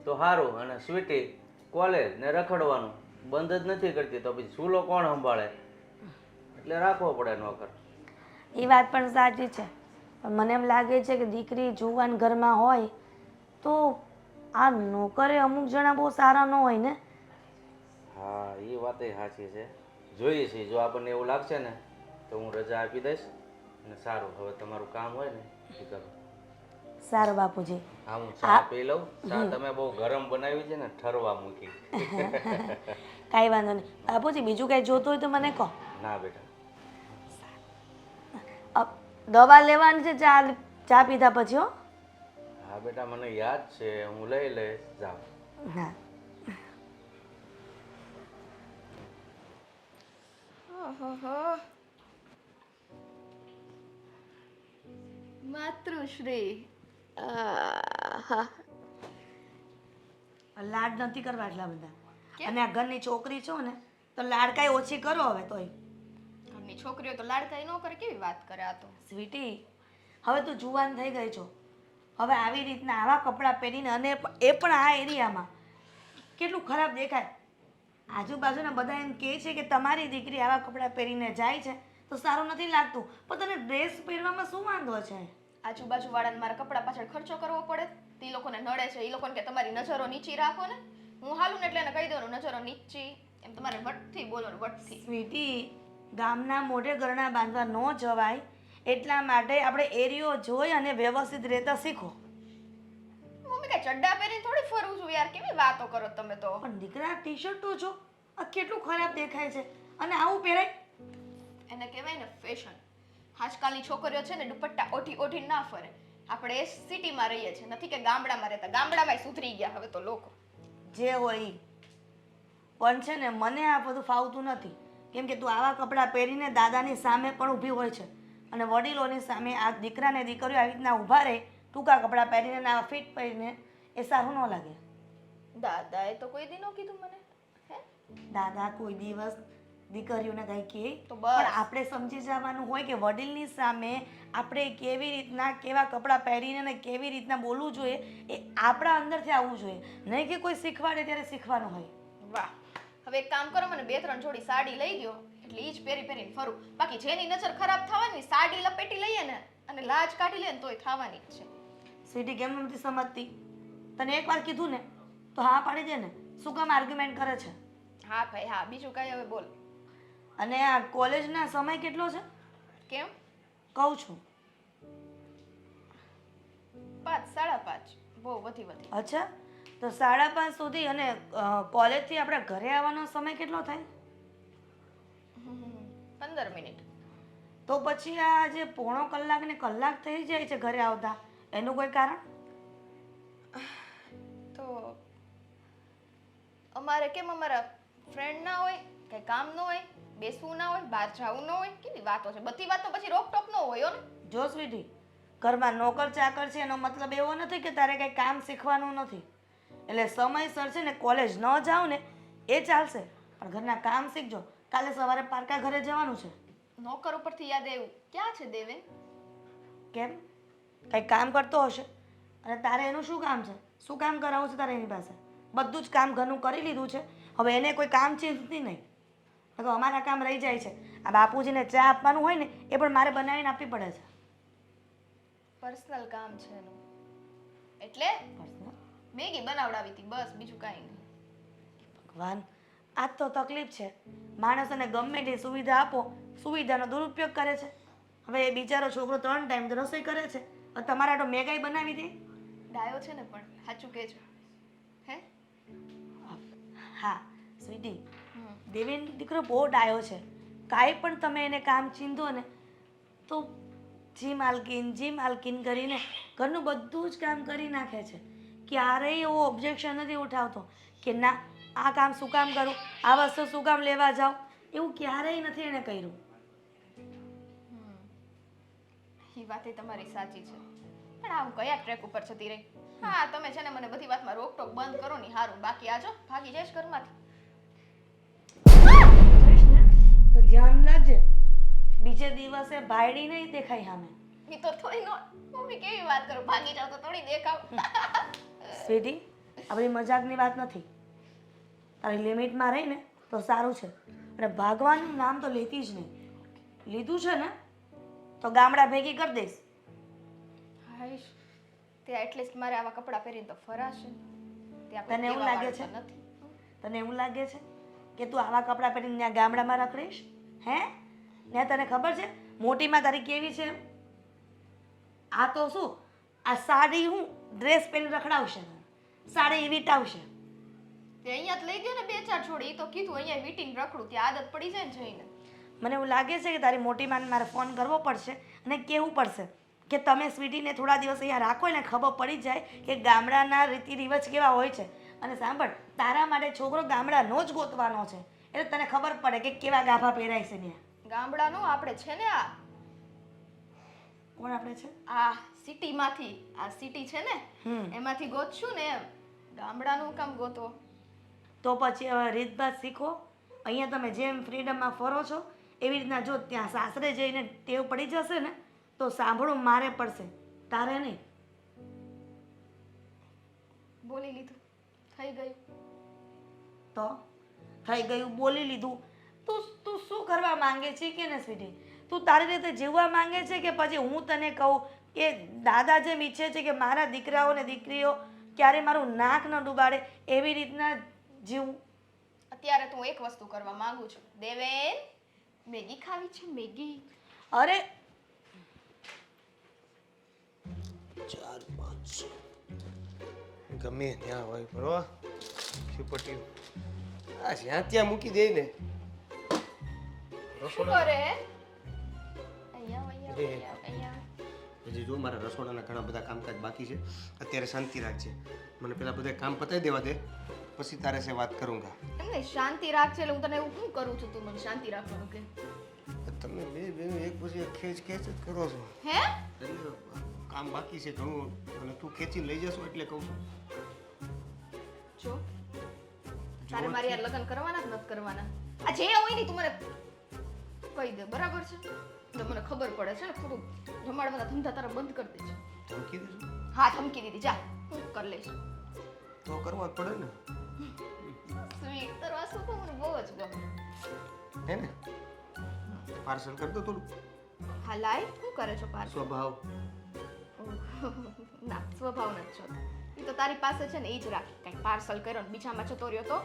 તો સારું. અને સ્વીટી કોલેજ ને રખડવાનું બંધ જ નથી કરતી, તો પછી ચૂલો કોણ સંભાળે? એટલે રાખવો પડે નોકર. એ વાત પણ સાચી છે. પણ મને એમ લાગે છે કે દીકરી જુવાન ઘરમાં હોય તો આ નોકરે અમુક જણા બહુ સારા ન હોય ને. હા એ વાત સાચી છે. જોઈએ છીએ, જો આપણને એવું લાગશે ને તો હું રજા આપી દઈશ. અને સારું, હવે તમારું કામ હોય ને એ કરો. સારું બાપુજી. હા હું ચા પી લઉં. ચા તમે બહુ ગરમ બનાવી છે ને, ઠરવા મૂકી. કાંઈ વાંધો નહીં બાપુજી, બીજું કાંઈ જોતું હોય તો મને કહો. ના બેટા. દવા લેવાની છે ચા પીધા પછી. હો હા બેટા મને યાદ છે, હું લઈ લઈશ. જાઓ. હા. ઓહોહો. માતૃશ્રી. આહા. લાડ નથી કરવા એટલા બધા. કેમ? અને આ ઘરની છોકરી છો ને તો લાડ કાંઈ ઓછી કરો હવે તોય. ઘરની છોકરીઓ તો લાડકાઈ ન કરે, કેવી વાત કરે આ તો. સ્વીટી, હવે તું જુવાન થઈ ગઈ છો. હવે આવી રીતના આવા કપડાં પહેરીને, અને એ પણ આ એરિયામાં કેટલું ખરાબ દેખાય. આજુબાજુના બધા એમ કહે છે કે તમારી દીકરી આવા કપડાં પહેરીને જાય છે તો સારું નથી લાગતું. પણ તને ડ્રેસ પહેરવામાં શું વાંધો છે? આજુબાજુ વાળાને મારા કપડા પાછળ ખર્ચો કરવો પડે? તે લોકોને નડે છે, એ લોકોને કે તમારી નજરો નીચી રાખો ને. હું હાલું ને એટલે એને કહી દેવાનું નજરો નીચી. એમ તમારે વટથી બોલો ને, વટથી. સ્વીટી, ગામના મોઢે ગરણા બાંધવા ન જવાય, એટલા માટે આપણે એરિયો જોઈ અને વ્યવસ્થિત રહેતા શીખો. મમ્મી કઈ ચડ્ડા પહેરીને થોડી ફરું છું યાર, કેવી વાતો કરો તમે તો. પણ દીકરા ટી શર્ટ તો જો, આ કેટલું ખરાબ દેખાય છે. અને આવું પહેરાય? એને કહેવાય ને ફેશન. આજકાલની છોકરીઓ છે ને દુપટ્ટા ઓઢી ઓઢી ના ફરે. આપણે સિટીમાં રહીએ છીએ, નથી કે ગામડામાં રહેતા. ગામડામાં સુધરી ગયા હવે તો લોકો. જે હોય ઈ. પણ છે ને મને આ બધું ફાવતું નથી. કેમ કે તું આવા કપડાં પહેરીને દાદાની સામે પણ ઊભી હોય છે, અને વડીલોની સામે આ દીકરાને દીકરીઓ આવી રીતના ઊભા રહે ટૂંકા કપડાં પહેરીને ને આવા ફિટ પહેરીને, એ સારું ન લાગે. દાદાએ તો કોઈ દી ન કીધું મને. હે? દાદા કોઈ દિવસ દીકરીઓને કંઈ કહે તો પણ બસ. આપણે સમજી જવાનું હોય કે વડીલની સામે આપણે કેવી રીતના કેવા કપડાં પહેરીને ને કેવી રીતના બોલવું જોઈએ, એ આપણા અંદરથી આવવું જોઈએ. નહીં કે કોઈ શીખવાડે ત્યારે શીખવાનું હોય. વાહ. હવે એક કામ કરો, મને 2-3 જોડી સાડી લઈ દો, એટલે ઈ જ પહેરી પહેરીને ફરું. બાકી જેની નજર ખરાબ થવાની, સાડી લપેટી લઈએ ને અને લાજ કાઢી લે ને તોય થવાની જ છે. સ્વીટી કેમ નથી સમજતી? તને એકવાર કીધું ને તો હા પાડી દે ને. શું કામ આર્ગ્યુમેન્ટ કરે છે? હા ભાઈ હા, બીજું કઈ હવે બોલ. અને આ કોલેજના સમય કેટલો છે કેમ? કહું છું? 5, 5:30. બહુ વધી. અચ્છા, તો 5:30 સુધી. અને કોલેજથી આપણે ઘરે આવવાનો સમય કેટલો થાય? 15 મિનિટ. તો પછી આ જે પોણો કલાક ને કલાક થઈ જાય છે ઘરે આવતા, એનું કોઈ કારણ? તો અમારે કેમ અમારા ફ્રેન્ડ ના હોય, કઈ કામ ન હોય, બેસવું ના હોય, બહાર જવું ન હોય, કેવી વાતો છે. બધી વાતો પછી રોકટોક ન હોય ને. જો સ્વીટી, ઘરમાં નોકર ચાકર છે એનો મતલબ એવો નથી કે તારે કંઈ કામ શીખવાનું નથી. એટલે સમયસર છે ને કોલેજ ન જાવ ને એ ચાલશે, પણ ઘરના કામ શીખજો. કાલે સવારે પારકા ઘરે જવાનું છે. નોકર ઉપરથી યાદ આવ્યું, ક્યાં છે દેવેન? કેમ? કંઈ કામ કરતો હશે અને તારે એનું શું કામ છે? શું કામ કરાવવું છે તારે એની પાસે? બધું જ કામ ઘરનું કરી લીધું છે, હવે એને કોઈ કામ ચીજતી નહીં. તો અમારા કામ રહી જાય છે. આ બાપુજીને ચા આપવાનું હોય ને એ પણ મારે બનાવીને આપવી પડે છે. પર્સનલ કામ છે એનું. એટલે મેગી બનાવડાવી હતી બસ, બીજું કાંઈ નહીં. ભગવાન, આ જ તો તકલીફ છે. માણસોને ગમે તે સુવિધા આપો, સુવિધાનો દુરુપયોગ કરે છે. હવે એ બિચારો છોકરો 3 ટાઈમ રસોઈ કરે છે, હવે તમારા તો મેગાઈ બનાવી દે. ડાયો છે ને પણ સાચું કહેજો. હે? હા સ્વીટી, દેવેન દીકરો બહુ ડાયો છે. કાંઈ પણ તમે એને કામ ચીંધો ને તો જી માલકીન કરીને ઘરનું બધું જ કામ કરી નાખે છે. ક્યારેય એવો ઓબ્જેક્શન નથી ઉઠાવતો કે ના આ કામ શું કામ કરું, આ વસ્તુ શું કામ લેવા જાઉં, એવું ક્યારેય નથી એણે કર્યું. એ વાત એ તમારી સાચી છે, પણ આ હું કયા ટ્રેક ઉપર જતી રહી? હા, તમે છે ને મને બધી વાતમાં રોકટોક બંધ કરો ને હારું, બાકી આજો ભાગી જઈશ ઘરમાંથી. જોઈશ ને તો ધ્યાન રાખજે, બીજે દિવસે ભાયડી નહીં દેખાય સામે. ઈ તો થોડી નો મમ્મી કેવી વાત કરો, ભાગી જાવ તો થોડી દેખાવ. સ્વીટી, આ બધી મજાકની વાત નથી. તારી લિમિટમાં રહીને તો સારું છે. અને ભાગવાનું નામ તો લેતી જ નહીં. લીધું છે ને તો ગામડા ભેગી કરી દઈશ. હાઈશ, તે એટલીસ્ટ મારે આવા કપડાં પહેરીને તો ફરાશે. તે આપણે તને એવું કેવા લાગે વાળું છે? તો નથી. તને એવું લાગે છે કે તું આવા કપડાં પહેરીને ત્યાં ગામડામાં રખડીશ? હે? ત્યાં તને ખબર છે મોટીમાં તારી કેવી છે? આ તો શું, આ સાડી હું ડ્રેસ પહેરીને રખડાવશે, સાડી એવી ટાવશે. તે અહીંયા જ લઈ ગયો ને 2-4 જોડી, ઈ તો કીધું અહીંયા વીટીને રખડું, ત્યાં આદત પડી જાય ને જઈને. મને એવું લાગે છે કે તારી મોટી માને મારે ફોન કરવો પડશે અને કહેવું પડશે કે તમે સ્વીટીને થોડા દિવસ અહીંયા રાખો ને ખબર પડી જાય કે ગામડાના રીતિ રિવાજ કેવા હોય છે. અને સાંભળ, તારા માટે છોકરો ગામડાનો જ ગોતવાનો છે, એટલે તને ખબર પડે કે કેવા ગાભા પહેરાય છે ત્યાં. ગામડાનું આપણે છે ને આ કોણ આપણે છે? આ સિટીમાંથી, આ સિટી છે ને એમાંથી ગોતશું ને એમ. ગામડાનું કામ ગોતો. તો પછી હવે રીતભાત શીખો. અહીંયા તમે જેમ ફ્રીડમમાં ફરો છો એવી રીતના જો ત્યાં સાસરે જઈને ટેવ પડી જશે ને તો સાંભળવું મારે પડશે, તારે નહીં. બોલી લીધું, થઈ ગયું. તો થઈ ગયું, બોલી લીધું. તું શું કરવા માંગે છે કે ને સ્વીટી? તું તારી રીતે જીવવા માંગે છે કે પછી હું તને કહું કે દાદા જેમ ઈચ્છે છે કે મારા દીકરાઓ ને દીકરીઓ ક્યારે મારું નાક ન ડૂબાડે એવી રીતના જીવું? અત્યારે તો હું એક વસ્તુ કરવા માંગુ છું. દેવેન, મેગી ખાવી છે? મેગી. અરે 4 5 ગમે ત્યાં હોય બરોબર છીપટ્યું આ જ્યાં ત્યાં મૂકી દે ને. શું કરે? અહીંયા. હજી જો મારા રસોડાના ઘણા બધા કામકાજ બાકી છે. અત્યારે શાંતિ રાખજે, મને પેલા બધા કામ પતાવી દેવા દે, પછી તારે સે વાત કरूंगा. એમને શાંતિ રાખજે એટલે હું તને એવું શું કરું છું? તું મને શાંતિ રાખવાનું કે તમે બે એક પછી એક ખેંચ જ કરો છો. હે? એટલે કામ બાકી છે ઘણું અને તું ખેંચીને લઈ જશો એટલે કહું છું. જો તારે મારી યાર લગ્ન કરવાના કે નથી કરવાના? આ જે હોય ને તું મને કહી દે, બરાબર છે? એટલે મને ખબર પડે છે ને, થોડું જમાડવાના ધંધા તારા બંધ કરી દેજો. ધમકી દેજો હા, ધમકી દીધી. જા, હું કરી લઈશ. તો કરવા જ પડે ને. સ્વીટ તારો આ શું મને બહુ જ ગમે. હે ને? પાર્સલ કરી દો થોડું. હા, લાઈ. શું કરે છો પાર્સલ? સ્વભાવ ના, સ્વભાવ નથી જોતો. એ તો તારી પાસે છે ને એ જ રાખ. કંઈક પાર્સલ કર્યો ને બીજામાં જતો રહ્યો તો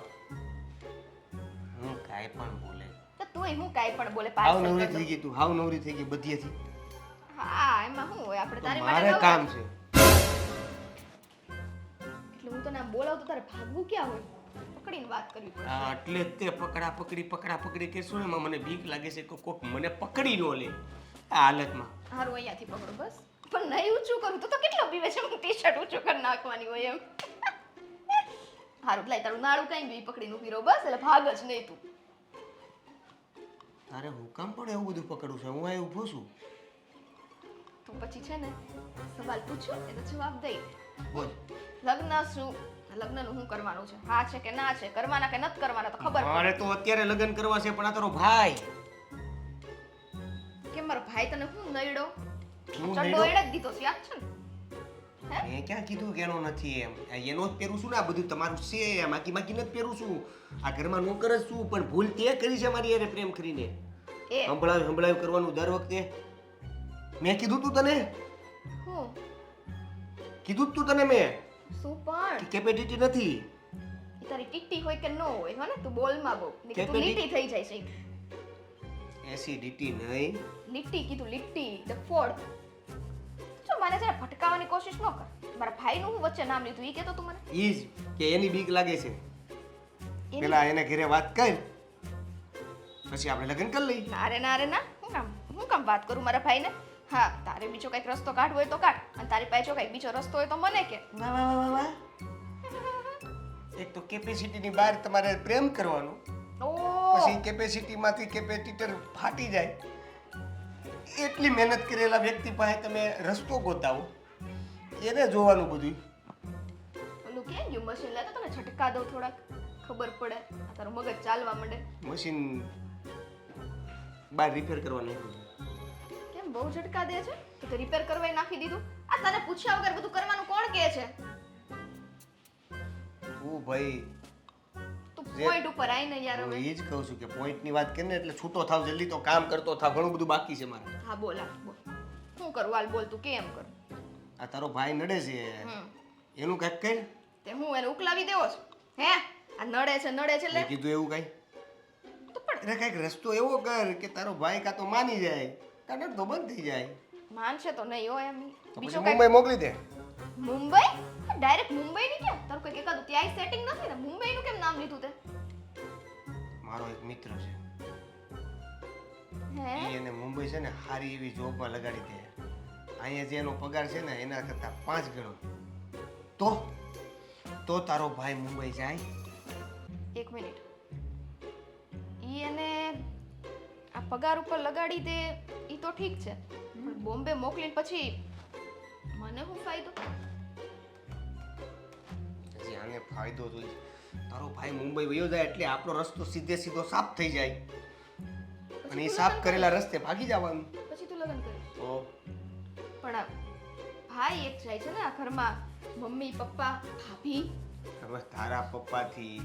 હું કાંઈ પણ બોલે. તો તુંય હું કાંઈ પણ બોલે હાવ પાર્સલ નવરી કરી થઈ ગઈ તું, હાવ નવરી થઈ ગઈ બધીએથી. હા, એમાં શું હોય? આપણે તો તારી મારે માટે કામ છે. એટલે હું તને આમ બોલાવું તો તારે ભાગવું ક્યાં હોય? પકડીને વાત કરવી પડે. હા, એટલે જ તે પકડા પકડી કરશું ને એમાં મને બીક લાગે છે કે કોક મને પકડી ન લે આ હાલતમાં. હારું, અહીંયાથી પકડો બસ. પણ નહીં ઊંચું કરું તો કેટલો પીવે છે? હું ટી-શર્ટ ઊંચું કરી નાખવાની હોય એમ. હારું, લાય તારું નાળું કાંઈ ગયું પકડીને ઊભી રહો બસ, એટલે ભાગ જ નહીં તું. તારે હુકામ પણ એવું બધું પકડું છે? હું અહીં ઊભો છું. તું પછી છે ને સવાલ પૂછ્યો એનો જવાબ દઈ. બોલ. લગ્ન શું? લગ્નનું શું કરવાનું છે? હા છે કે ના છે? કરવાના કે નથી કરવાના તો ખબર પડે. મારે તો અત્યારે લગ્ન કરવા છે પણ આ તારો ભાઈ. કે મારો ભાઈ તને શું નડ્યો? હું ચંડો નડ્યો? એડ જ દીધો છે, યાદ છે ને? મેં ક્યાં કીધું કે એનો નથી એમ આ એનો જ પહેરું છું ને આ બધું તમારું છે માકી માકી નથી પહેરું છું આ ઘરમાં નોકર જ છું પણ ભૂલ તે કરી છે મારી યારે પ્રેમ કરીને એ સંભળાવ કરવાનું દર વખતે મેં કીધું તું તને હું કીધું જ તું તને મેં શું પણ કેપેસિટી નથી ઈ તારી ટીટી હોય કે ન હોય હો ને તું બોલમાં બહુ નહીં કે તું કેપેટી- લીટી થઈ જાય છે એસિડિટી નહીં લીટી કીધું લીટી ડફોડ જો મને જરા ભટકાવવાની કોશિશ ન કર મારા ભાઈનું હું વચ્ચે નામ લીધું ઈ કહેતો તું મને ઈ જ કે એની બીક લાગે છે એની- પેલા એને ઘરે વાત કર પછી આપણે લગ્ન કરી લઈ ના રે ના હું કામ વાત કરું મારા ભાઈને હા તારે બીજો કઈક રસ્તો કાઢવો હોય તો કાઢ અને તારી પાસે જો કઈક બીજો રસ્તો હોય તો મને કે વાહ વાહ વાહ વાહ એક તો કેપેસિટીની બહાર તમારે પ્રેમ કરવાનો ઓ પછી કેપેસિટીમાંથી કેપેસિટર ફાટી જાય એટલી મહેનત કરેલા વ્યક્તિ પાસે તમે રસ્તો ગોતાવો એને જોવાનું બધું ઓલું કેમ ગયું મશીન લેતો તને ઝટકા દઉં થોડાક ખબર પડે આ તારું મગજ ચાલવા માંડે મશીન બહાર રિપેર કરવા નાખ્યું કેમ બહુ ઝટકા દે છે તો તે રિપેર કરવાય નાખી દીધું આ તને પૂછ્યા વગર બધું કરવાનું કોણ કહે છે તું ભાઈ તું જે- પોઈન્ટ ઉપર આઈ ને યાર હું હવે એ જ કહું છું કે પોઈન્ટની વાત કરીને એટલે છૂટો થાવ જલ્દી તો કામ કરતો થાવ ઘણું બધું બાકી છે મારે હા બોલ હું કરું હાલ બોલ તું કેમ કર આ તારો ભાઈ નડે છે હમ એનું કાંઈક કર તે હું એને ઉકલાવી દેવો છું હે આ નડે છે મેં લે કીધું એવું કાંઈ તો પણ અરે કાંઈક રસ્તો એવો કર કે તારો ભાઈ કાં તો માની જાય કાં નડતો બંધ થઈ જાય માનશે તો નહીં હો એમ તો બીજો પછી કઈ મુંબઈ મોકલી દે મુંબઈ ડાયરેક્ટ મુંબઈ ની કેમ તારું કઈ એકાદું ત્યાંય સેટિંગ નથી ને મુંબઈ નું કેમ નામ લીધું તે મારો એક મિત્ર છે હે ઈ એને મુંબઈ છે ને સારી એવી જોબમાં લગાડી દે અહીંયા જે એનો પગાર છે ને એના કરતાં 5 ગણો તો તારો ભાઈ મુંબઈ જાય એક મિનિટ ઈ એને આ પગાર ઉપર લગાડી દે ઈ તો ઠીક છે પણ બોમ્બે મોકલીને પછી મને શું ફાયદો હજી આને ફાયદો જોઈએ તારો ભાઈ મુંબઈ વયો જાય એટલે આપણો રસ્તો સીધો સાફ થઈ જાય અને એ સાફ કરેલા રસ્તે ભાગી જવાનું પછી તું લગ્ન કરીશ તો પણ આ ભાઈ એક જાય છે ને આ ઘરમાં મમ્મી પપ્પા ભાભી હવે તારા પપ્પાથી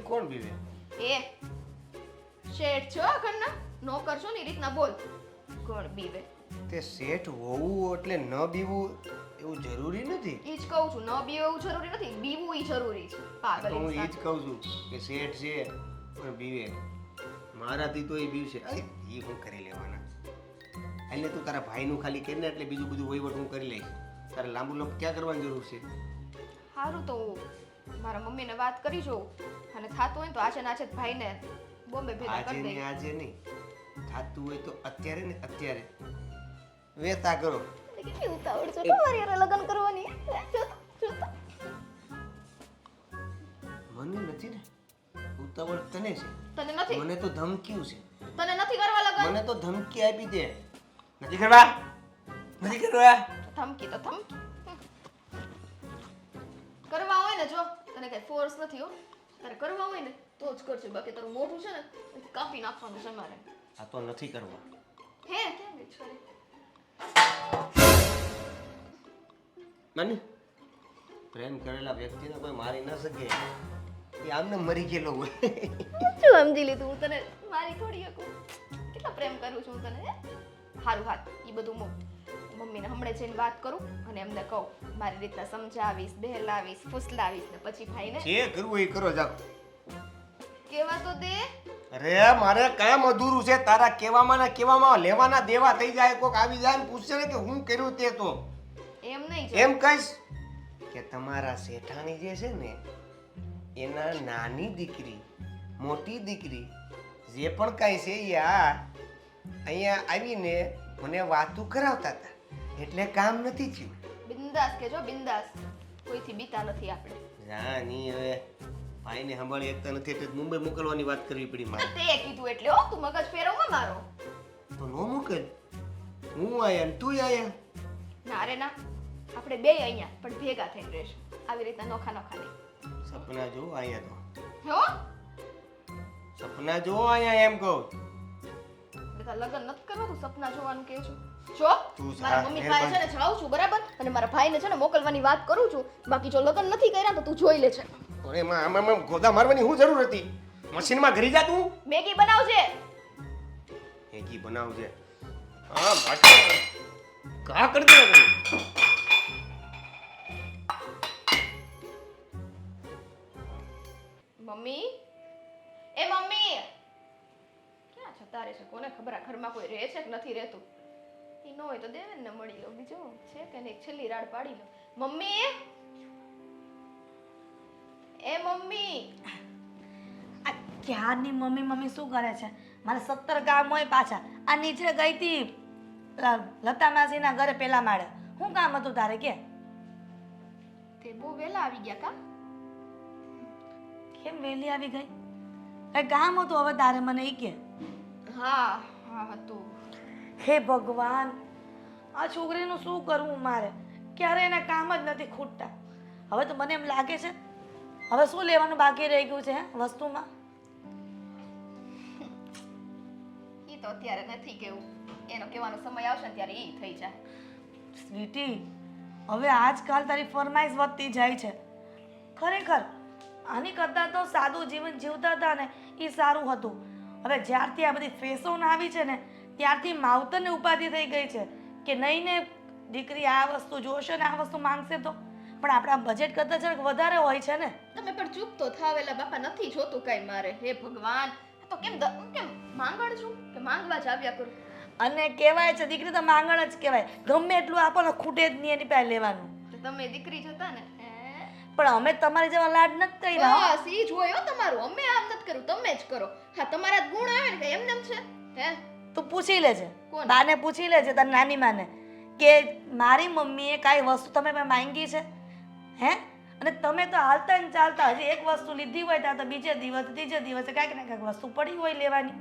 કોણ બીવે એ શેઠ છો આ ઘરના નોકર છો ને એ રીતના બોલ કોણ બીવે તે શેઠ હોવું એટલે ન બીવું એવું જરૂરી નથી ઈ જ કહું છું ન બીવે એવું જરૂરી નથી બીવું ઈ જરૂરી છે પાગલ તો હું એ જ ઇન્સાન. કહું છું કે શેઠ છે પણ બીવે મારાથી તો એ બીવશે અરે એ હું કરી લેવાના એટલે તું તારા ભાઈનું ખાલી કરીને એટલે બીજું બધું વહીવટ હું કરી લઈશ તારે લાંબુ લપ ક્યાં કરવાની જરૂર છે સારું તો હું મારા મમ્મીને વાત કરી જોઉં અને થાતું હોય ને તો આજે ને આજે જ ભાઈને બોમ્બે ભેગા આજે કરી ને દઈએ આજે નહીં થાતું હોય તો અત્યારે ને અત્યારે વેતા કરો કેટલી ઉતાવળ છે તમારી હારે લગ્ન કરવાની જો તો. મને નથી ને ઉતાવળ તને છે તને નથી મને તો ધમકીયું છે તને નથી કરવા લગ્ન મને તો ધમકી આપી દે નથી કરવા ધમકી તો ધમકી કરવા હોય ને જો તને કઈ ફોર્સ નથી હો તારે કરવા હોય ને તો જ કરજો બાકી તારું મોઢું છે ને એથી કાપી નાખવાનું છે મારે આ તો નથી કરવા હે કેમ ગઈ છોરી માની પ્રેમ કરેલા વ્યક્તિને કોઈ મારી ન શકે એ આમને મરી ગયેલો હોય શું સમજી લીધું હું તને મારી થોડી શકું કેટલો પ્રેમ કરું છું હું તને સારું હાથ એ બધું મૂક મમ્મીને હમણાં જઈને વાત કરું અને એમને કહું મારી રીતના સમજાવીશ બહેલાવીશ ફૂસલાવીશ ને પછી ભાઈને જે કરવું એ કરો જાઓ કેવા તો દે અરે મારે કામ અધૂરું છે તારા કહેવામાં ને કહેવામાં લેવાના દેવા થઈ જાય કોક આવી જાય ને પૂછશે ને કે હું કર્યું તે તો એમ નહીં જો એમ કહીશ કે તમારા શેઠાણી જે છે ને એના નાની દીકરી મોટી દીકરી જે પણ કાંઈ છે એ અહીંયા આવીને મને વાતું કરાવતા હતા એટલે કામ નથી થયું બિંદાસ કે જો બિંદાસ કોઈથી બીતા નથી આપણે જાની હવે ભાઈને સંભાળી એકતા નથી એટલે મુંબઈ મોકલવાની વાત કરવી પડી મારે તે કીધું એટલે હો તું મગજ ફેરવમાં મારો તો નો મોકલ હું આયા ને તું આયા ના રે ના આપણે બે અહીંયા પણ ભેગા થઈને રહેશું આવી રીતના નોખા નોખા નહીં સપના જો આયા તો હો સપના જો આયા એમ કહું બધા લગ્ન નથી કરવા તું સપના જોવાનું કહે છું જો તું જા, મારા મમ્મી પાસે છે ને જાઉં છું બરાબર અને મારા ભાઈને છે ને મોકલવાની વાત કરું છું બાકી જો લગ્ન નથી કર્યા તો તું જોઈ લેજે અરે માં આમાં ગોદા મારવાની શું જરૂર હતી? મશીનમાં ઘરી જા તું. મેગી બનાવજે મેગી બનાવજે. હા બાકી કા કરી દે તું. મમ્મી એ મમ્મી ક્યાં જતા રહે છે કોને ખબર આ ઘરમાં કોઈ રહે છે કે નથી રહેતું ઈ ન હોય તો દેવેનને મળી લો બીજો છે કે નહીં છેલ્લી રાડ પાડી લો મમ્મી એ મમ્મી આ ક્યારની મમ્મી મમ્મી શું કરે છે? મારે 17 કામ હોય પાછા. આ નીચે ગઈ હતી લતા માસીના ઘરે પેલા માળે. શું કામ હતું તારે કે? તે બહુ વહેલા આવી ગયા કા કેમ વહેલી આવી ગઈ? કઈ કામ હતું હવે તારે મને એ કે? હા હા હતું હે ભગવાન, આ છોકરીનું શું કરવું મારે? ક્યારે એના કામ જ નથી ખૂટતા. હવે તો મને એમ લાગે છે હવે શું લેવાનું બાકી રહી ગયું છે વસ્તુમાં? ઈ તો અત્યારે નથી કેવું એનો કહેવાનો સમય આવશે ને ત્યારે ઈ થઈ જાય સ્વીટી, હવે આજકાલ તારી ફરમાઈશ વધતી જાય છે. ખરેખર આની કરતાં તો સાદું જીવન જીવતા હતા ને એ સારું હતું. હવે જ્યારથી આ બધી ફેશન આવી છે ને ત્યારથી માવતરને ઉપાધિ થઈ ગઈ છે કે નહીં ને દીકરી આ વસ્તુ જોશે ને આ વસ્તુ માંગશે તો. પણ આપણા બજેટ કરતાં જરાક વધારે હોય છે ને. તમે પણ ચૂપ તો થાવેલા બાપા નથી જોતું કઈ મારે હે ભગવાન તો કેમ માંગણ છું કે માંગવા જ આવ્યા કરું અને કહેવાય છે દીકરી તો માંગણ જ કહેવાય. ગમે એટલું આપણને ખૂટે જ નહીં એની પાસે લેવાનું. તો તમે દીકરી જ હતા ને પણ અમે તમારી જેવા લાડ નથી કર્યા. બસ ઈ જ હોય હો તમારું અમે આમ નથી કર્યું તમે જ કરો હા તમારા જ ગુણ આવે ને કે એમને છે હે તું પૂછી લેજે, કોણ? બાને પૂછી લેજે તારી નાની માને કે મારી મમ્મીએ કાંઈ વસ્તુ તમે પાસે માંગી છે હે? અને તમે તો હાલતા ને ચાલતા હજી એક વસ્તુ લીધી હોય ત્યાં તો બીજે દિવસ ત્રીજે દિવસે કાંઈક ને કાંઈક વસ્તુ પડી હોય લેવાની.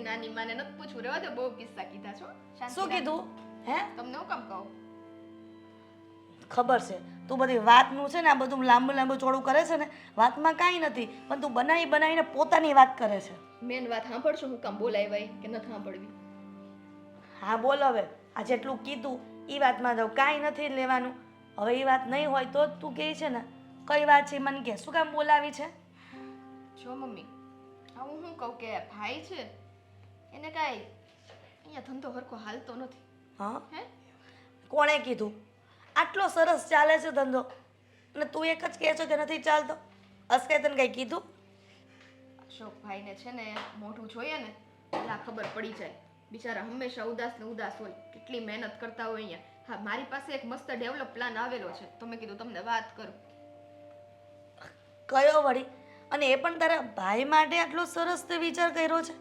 નાની માને નથી પૂછવું રહેવા દો બહુ કિસ્સા કીધા છો શાંતિ શું રાખ. કીધું હે? તમને હું કામ કહું ખબર છે તું બધી વાતનું છે ને આ બધું લાંબુ લાંબુ ચોડું કરે છે ને વાતમાં કાંઈ નથી પણ તું બનાવીને પોતાની વાત કરે છે. મેન વાત સાંભળશો હું કામ બોલાય કે નથી સાંભળવી હા બોલ હવે આ જેટલું કીધું એ વાતમાં તો કાંઈ નથી લેવાનું. હવે એ વાત નહીં હોય તો જ તું કહે છે ને કઈ વાત છે મને કે શું કામ બોલાવી છે? જો મમ્મી હા હું શું કહું કે ભાઈ છે એને કાંઈ અહીંયા ધંધો હરખો હાલતો નથી હા હે કોણે કીધું? આટલો સરસ ચાલે છે ધંધો અને તું એક જ કહે છો કે નથી ચાલતો? અસ્કે તને કંઈ કીધું? અશોકભાઈને છે ને મોઢું જોઈએ ને એટલે આ ખબર પડી જાય બિચારા હંમેશા ઉદાસ ને ઉદાસ હોય કેટલી મહેનત કરતા હોય અહીંયા હા મારી પાસે એક મસ્ત ડેવલપ પ્લાન આવેલો છે તો મેં કીધું તમને વાત કરું કયો વળી? અને એ પણ તારા ભાઈ માટે આટલો સરસ તે વિચાર કર્યો છે?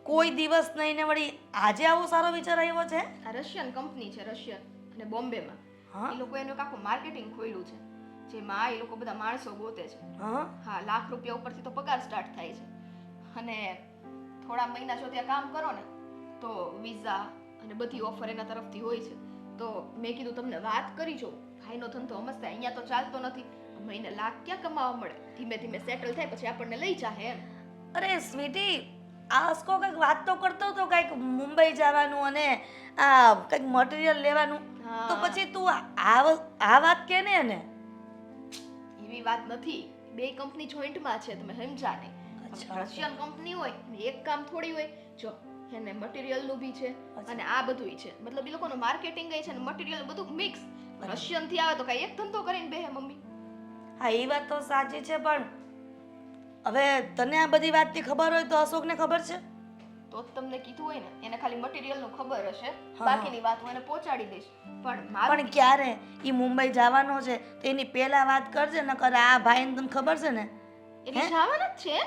કોઈ દિવસ નહીં ને વળી આજે આવો સારો વિચાર આવ્યો છે? આ રશિયન કંપની છે રશિયન અને બોમ્બેમાં હા? એ લોકો એનું એક આખું માર્કેટિંગ ખોલ્યું છે જેમાં એ લોકો બધા માણસો ગોતે છે હા હા લાખ રૂપિયા ઉપરથી તો પગાર સ્ટાર્ટ થાય છે અને થોડા મહિના જો ત્યાં કામ કરો ને તો વિઝા અને બધી ઓફર એના તરફથી હોય છે તો મેં કીધું તમને વાત કરી જો ભાઈનો ધંધો સમજતા અહીંયા તો ચાલતો નથી મહિને લાખ ક્યાં કમાવા મળે ધીમે ધીમે સેટલ થાય પછી આપણને લઈ જાહે એમ અરે સ્વીટી આ હસકો કંઈક વાત તો કરતો હતો કંઈક મુંબઈ જવાનું અને આ કંઈક મટીરિયલ લેવાનું હા. તો પછી તું આ વાત કે ને એને? એવી વાત નથી બે કંપની જોઈન્ટમાં છે તમે સમજા નહીં અચ્છા. રશિયન કંપની હોય ને એક કામ થોડી હોય જો એને મટીરિયલનું બી છે અને આ બધુંય છે મતલબ એ લોકોનું માર્કેટિંગ છે અને મટીરિયલ બધું મિક્સ રશિયન થી આવે તો કઈ એક ધંધો કરીને બેહે મમ્મી હા એ વાત તો સાચી છે પણ હવે તને આ બધી વાતની ખબર હોય તો અશોકને ખબર છે? તો જ તમને કીધું હોય ને એને ખાલી મટીરિયલનું ખબર હશે હા. બાકીની વાત હું એને પહોંચાડી દઈશ પણ મારું પણ ક્યારે એ મુંબઈ જવાનો છે તો એની પહેલા વાત કરજે ન કરે આ ભાઈને તને ખબર છે ને? એટલે જવાના જ છે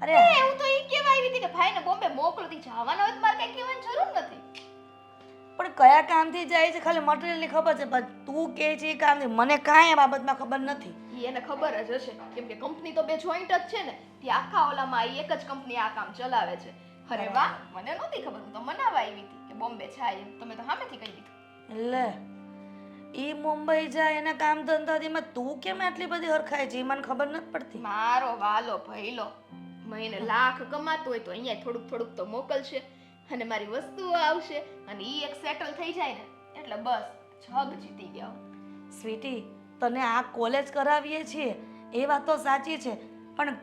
અરે એવું તો ઈ કેવા આવી હતી કે ભાઈને બોમ્બે મોકલતી જવાના હોય તો મારે કઈ કહેવાની જરૂર નથી પણ કયા કામથી જાય છે ખાલી મટીરિયલની ખબર છે પણ તું કે છે એ કામથી મને કાંઈ આ બાબતમાં ખબર નથી. ઈ એને ખબર જ હશે કેમ કે કંપની તો બે જોઈન્ટ જ છે ને તે આખા ઓલામાં ઈ એક જ કંપની આ કામ ચલાવે છે અરે વાહ મને નહોતી ખબર હું તો મનાવા આવી હતી કે બોમ્બે જાય એમ તમે તો સામેથી કહી દીધું લે ઈ મુંબઈ જાય એના કામ ધંધાથી તું કેમ આટલી બધી હરખાય છે એ મને ખબર નથી પડતી. મારો વાલો ભઈલો મહિને લાખ કમાતો હોય તો અહીંયા થોડુંક થોડુંક તો મોકલશે અને મારી વસ્તુઓ આવશે અને ઈ એક સેટલ થઈ જાય ને એટલે બસ જગ જીતી ગયા. સ્વીટી, તને આ કોલેજ કરાવીએ છીએ એ વાત તો સાચી છે, પણ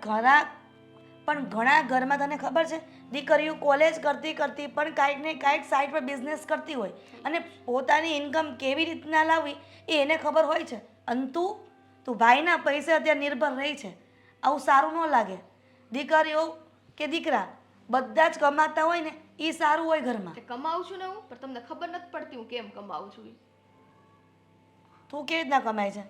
ઘણા ઘરમાં તને ખબર છે દીકરીઓ કોલેજ કરતી કરતી પણ કાંઈક ને કાંઈક સાઈડ પર બિઝનેસ કરતી હોય અને પોતાની ઇન્કમ કેવી રીતના લાવવી એ એને ખબર હોય છે. અને તું ભાઈના પૈસે અત્યારે નિર્ભર રહી છે. આવું સારું ન લાગે. દીકરીઓ કે દીકરા બધા જ કમાતા હોય ને એ સારું હોય ઘરમાં. તે કમાઉં છું ને હું, પણ તમને ખબર નથી પડતી હું કેમ કમાઉં છું. તું કેવી રીતના કમાય છે?